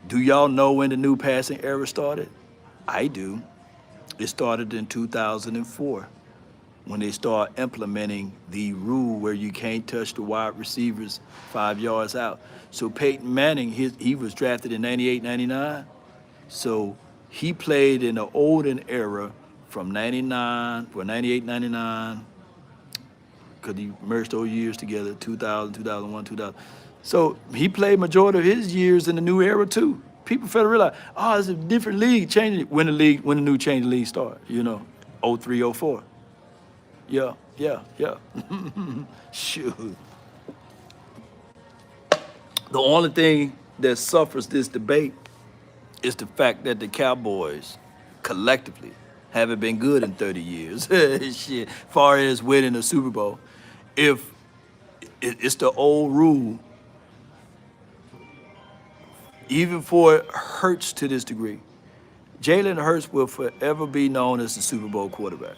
S1: do y'all know when the new passing era started? I do. It started in 2004 when they start implementing the rule where you can't touch the wide receivers 5 yards out. So Peyton Manning, he was drafted in 98, 99. So he played in the olden era from 99, well, 98, 99, because he merged those years together, 2000, 2001, 2000. So he played majority of his years in the new era too. People fail to realize, oh, it's a different league changing when the new change league started, you know, 03, 04. Yeah. Shoot. The only thing that suffers this debate is the fact that the Cowboys collectively haven't been good in 30 years. Shit, far as winning a Super Bowl. If it's the old rule, even for Hurts to this degree, Jalen Hurts will forever be known as the Super Bowl quarterback.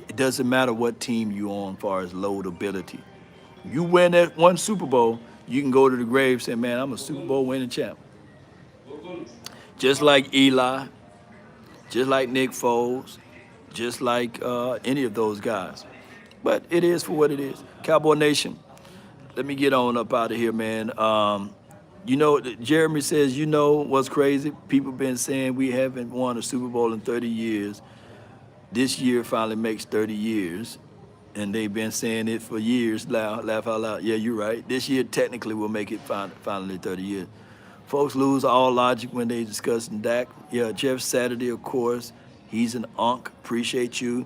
S1: It doesn't matter what team you're on as far as load ability. You win that one Super Bowl, you can go to the grave saying, man, I'm a Super Bowl winning champ. Just like Eli, just like Nick Foles, just like any of those guys. But it is for what it is. Cowboy Nation, let me get on up out of here, man. You know, Jeremy says, you know what's crazy? People been saying we haven't won a Super Bowl in 30 years. This year finally makes 30 years. And they've been saying it for years. Laugh out loud. Yeah, you're right. This year technically will make it finally 30 years. Folks lose all logic when they discussing Dak. Yeah, Jeff Saturday, of course. He's an unk. Appreciate you.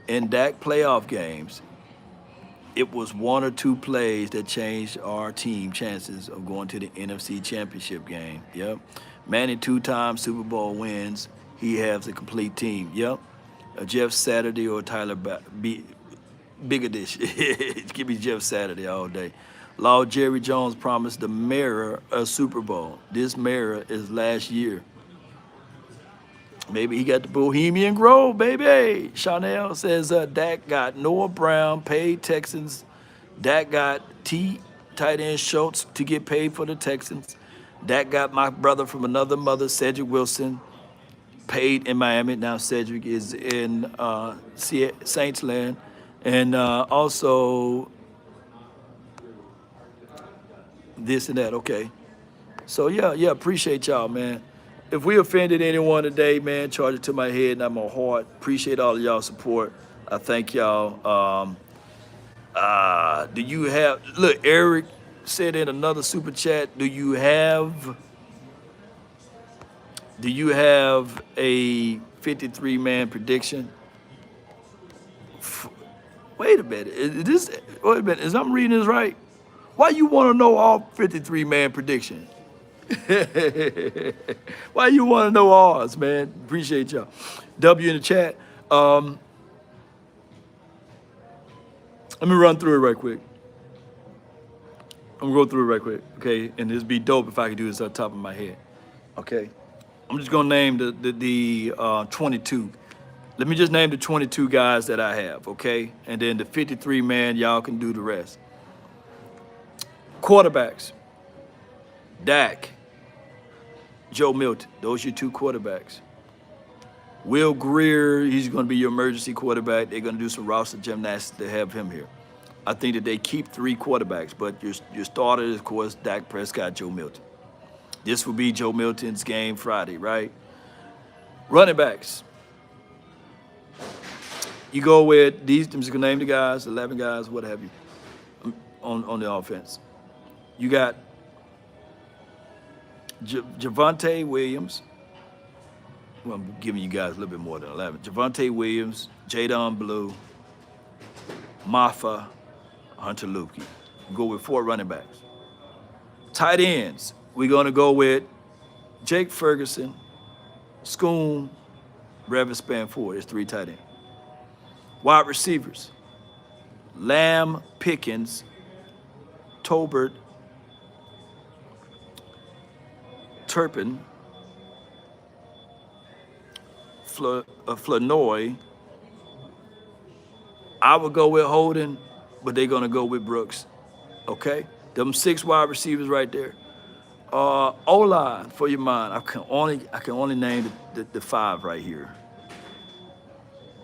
S1: In Dak playoff games, it was one or two plays that changed our team chances of going to the NFC Championship game. Yep. Manning 2-time Super Bowl wins. He has a complete team. Yep. Jeff Saturday or Tyler Bigger dish. Give me Jeff Saturday all day. Law Jerry Jones promised the mayor a Super Bowl. This mayor is last year. Maybe he got the Bohemian Grove, baby. Chanel says Dak got Noah Brown paid Texans. Dak got tight end Schultz to get paid for the Texans. Dak got my brother from another mother, Cedric Wilson, paid in Miami. Now Cedric is in Saints land. And also this and that. Okay. So, yeah, appreciate y'all, man. If we offended anyone today, man, charge it to my head, not my heart. Appreciate all of y'all support. I thank y'all. Do you have, look, Eric said in another super chat, do you have a 53-man prediction? Wait a minute. Wait a minute. Is I'm reading this right? Why you want to know all 53-man prediction? Why you want to know ours, man? Appreciate y'all. W in the chat. Let me run through it right quick. I'm gonna go through it right quick, okay? And this be dope if I could do this off the top of my head, okay? I'm just gonna name the 22. Let me just name the 22 guys that I have, okay? And then the 53 man, y'all can do the rest. Quarterbacks. Dak, Joe Milton. Those are your two quarterbacks. Will Greer, he's going to be your emergency quarterback. They're going to do some roster gymnastics to have him here. I think that they keep 3 quarterbacks, but your starter is, of course, Dak Prescott, Joe Milton. This will be Joe Milton's game Friday, right? Running backs. You go with these, I'm just going to name the guys, 11 guys, what have you, on the offense. You got Javonte Williams, Well, I'm giving you guys a little bit more than 11. Javonte Williams, Jadon Blue, Maffa, Hunter Lupke. Go with 4 running backs. Tight ends, we're going to go with Jake Ferguson, Schoon, Revis Spanford. It's 3 tight ends. Wide receivers, Lamb, Pickens, Tolbert, Turpin, Flanoy. I would go with Holden, but they're going to go with Brooks. Okay? Them 6 wide receivers right there. O-line for your mind. I can only name the 5 right here.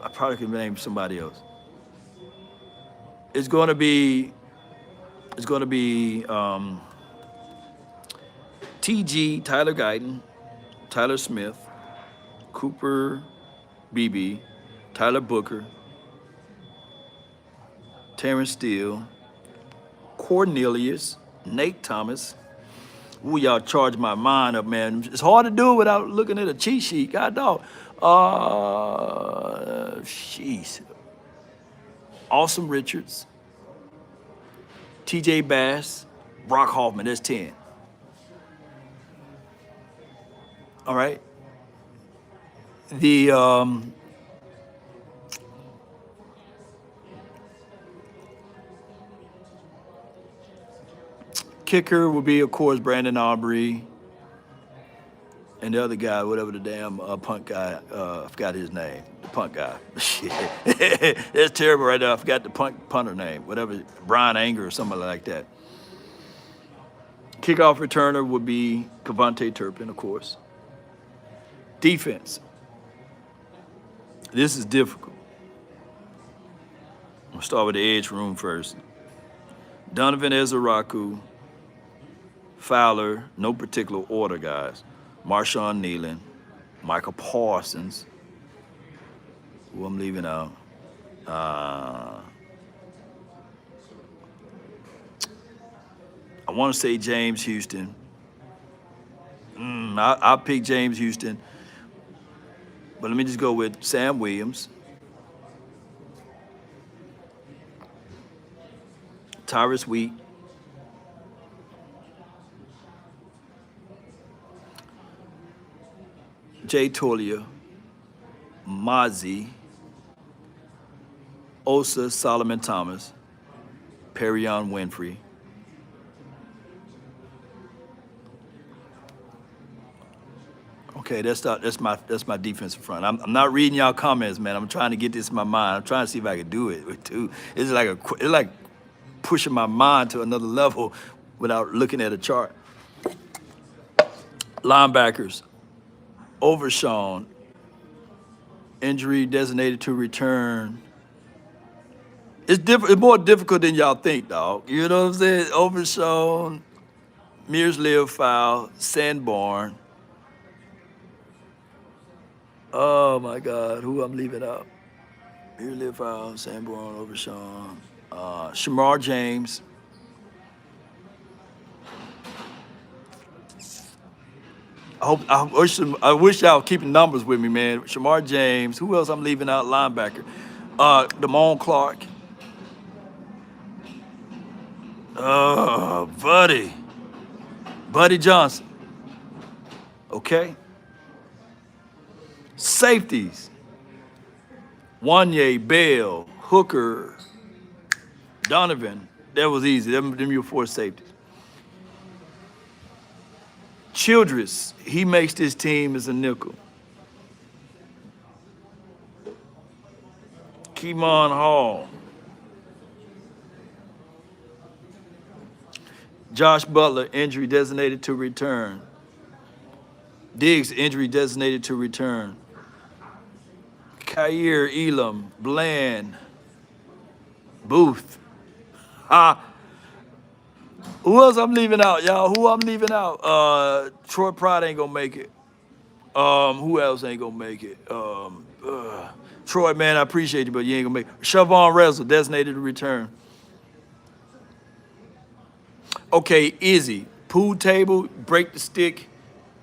S1: I probably can name somebody else. It's going to be TG, Tyler Guyton, Tyler Smith, Cooper Beebe, Tyler Booker, Terrence Steele, Cornelius, Nate Thomas. Ooh, y'all charge my mind up, man. It's hard to do it without looking at a cheat sheet. God dog. Jeez. Awesome Richards, TJ Bass, Brock Hoffman. That's 10. All right. The kicker will be, of course, Brandon Aubrey. And the other guy, whatever the damn punt guy, I forgot his name. The punt guy. Shit. That's terrible right now. I forgot the punter name. Whatever, Brian Anger or somebody like that. Kickoff returner would be Kevontae Turpin, of course. Defense. This is difficult. We'll start with the edge room first. Donovan Ezeraku, Fowler, no particular order, guys. Marshawn Nealon, Michael Parsons, who I'm leaving out. I want to say James Houston. I'll pick James Houston. But let me just go with Sam Williams, Tyrus Wheat, Jay Tolia, Mozzie, Osa Solomon Thomas, Perion Winfrey, okay, that's my defensive front. I'm not reading y'all comments, man. I'm trying to get this in my mind. I'm trying to see if I can do it with 2. It's like pushing my mind to another level without looking at a chart. Linebackers, Overshawn, injury designated to return. It's more difficult than y'all think, dog. You know what I'm saying? Overshawn, Mears Live Foul, Sanborn. Oh my God, who I'm leaving out? Mears Live Foul, Sanborn, Overshawn, Shamar James. I wish y'all keeping numbers with me, man. Shamar James. Who else I'm leaving out? Linebacker. Damone Clark. Buddy Johnson. Okay. Safeties. Wanye, Bell, Hooker, Donovan. That was easy. Them your 4 safeties. Childress, he makes this team as a nickel. Kemon Hall. Josh Butler, injury designated to return. Diggs, injury designated to return. Khair Elam, Bland, Booth. Who else I'm leaving out, y'all? Who I'm leaving out? Troy Pride ain't gonna make it. Who else ain't gonna make it? Troy, man, I appreciate you, but you ain't gonna make it. Shavon Rezzle, designated to return. Okay, Izzy, pool table, break the stick,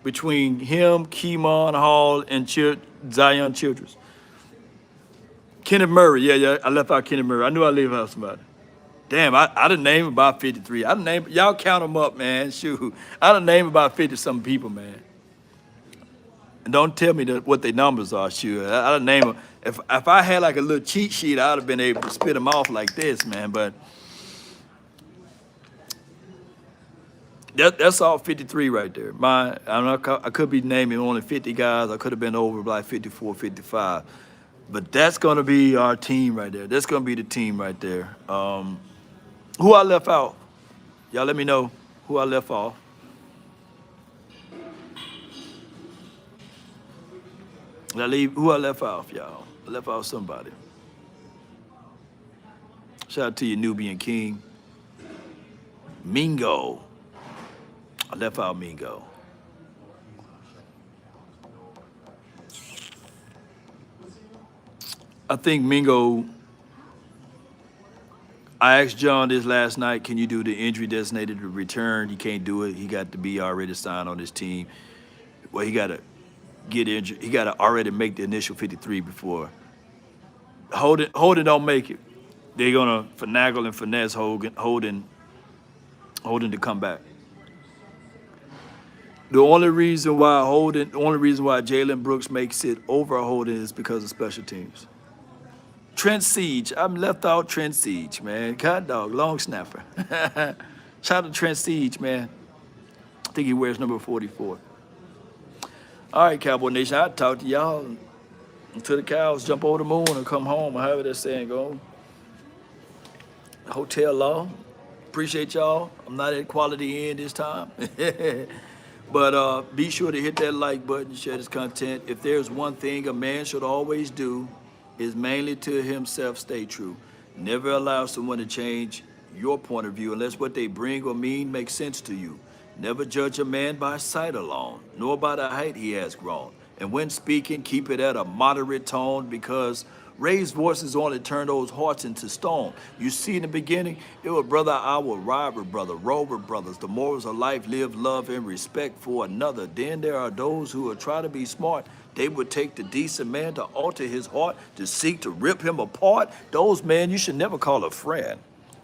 S2: between him, Keemon Hall, and Zion Childress. Kenneth Murray, yeah, I left out Kenneth Murray. I knew I left out somebody. Damn, I done named about 53. I done named, y'all count them up, man. Shoot, I done named about 50-something people, man. And don't tell me what their numbers are, shoot. I done name them. If I had like a little cheat sheet, I'd have been able to spit them off like this, man. But that's all 53 right there. I could be naming only 50 guys. I could have been over like 54, 55. But that's going to be our team right there. That's going to be the team right there. Who I left out? Y'all let me know who I left off. Who I left off, y'all? I left out somebody. Shout out to you, Nubian King. Mingo. I left out Mingo. I think Mingo, I asked John this last night, can you do the injury designated return? He can't do it. He got to be already signed on this team. Well, he got to get injured. He got to already make the initial 53 before. Holden don't make it. They're going to finagle and finesse Holden to come back. The only reason why Jalen Brooks makes it over Holden is because of special teams. Trent Siege, I'm left out Trent Siege, man. Cat dog, long snapper. Shout out to Trent Siege, man. I think he wears number 44. All right, Cowboy Nation, I'll talk to y'all until the cows jump over the moon and come home, or however that saying go. Hotel law. Appreciate y'all. I'm not at Quality Inn this time. But be sure to hit that like button, share this content. If there's one thing a man should always do, is mainly to himself stay true. Never allow someone to change your point of view unless what they bring or mean makes sense to you. Never judge a man by sight alone, nor by the height he has grown. And when speaking, keep it at a moderate tone, because raised voices only turn those hearts into stone. You see, in the beginning, it was brother, our rival brother, Rover brothers. The morals of life, live, love, and respect for another. Then there are those who will try to be smart. They would take the decent man to alter his heart, to seek to rip him apart. Those men you should never call a friend,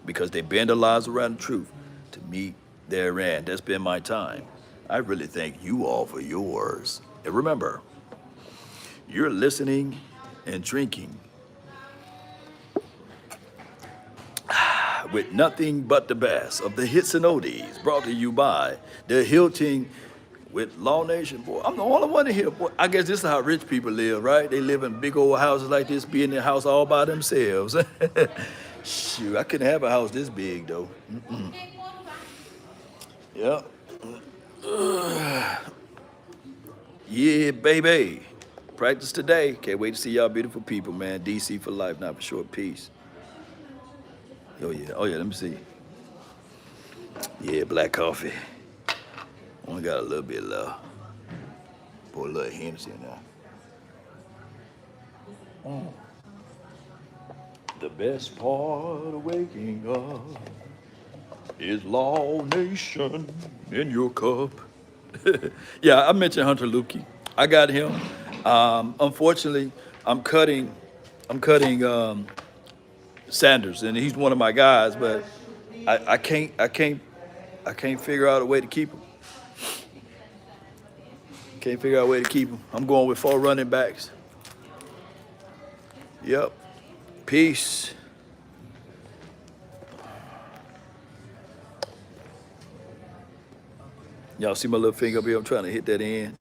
S2: because they bend their lives around the truth to meet their end. That's been my time. I really thank you all for yours. And remember, you're listening and drinking with nothing but the best of the hits and oldies, brought to you by the Hilton with Law Nation. Boy, I'm the only one in here. Boy, I guess this is how rich people live, right? They live in big old houses like this, be in their house all by themselves. Shoot, I couldn't have a house this big, though. Yep. Yeah, baby. Practice today. Can't wait to see y'all beautiful people, man. DC for life, not for short. Peace. Oh, yeah, let me see. Yeah, black coffee. Only got a little bit left. Pour a little Hennessy in there. The best part of waking up is Law Nation in your cup. Yeah, I mentioned Hunter Lukey. I got him. Unfortunately, I'm cutting Sanders, and he's one of my guys, but I can't figure out a way to keep him. Can't figure out a way to keep him. I'm going with 4 running backs. Yep. Peace. Y'all see my little finger up here? I'm trying to hit that end.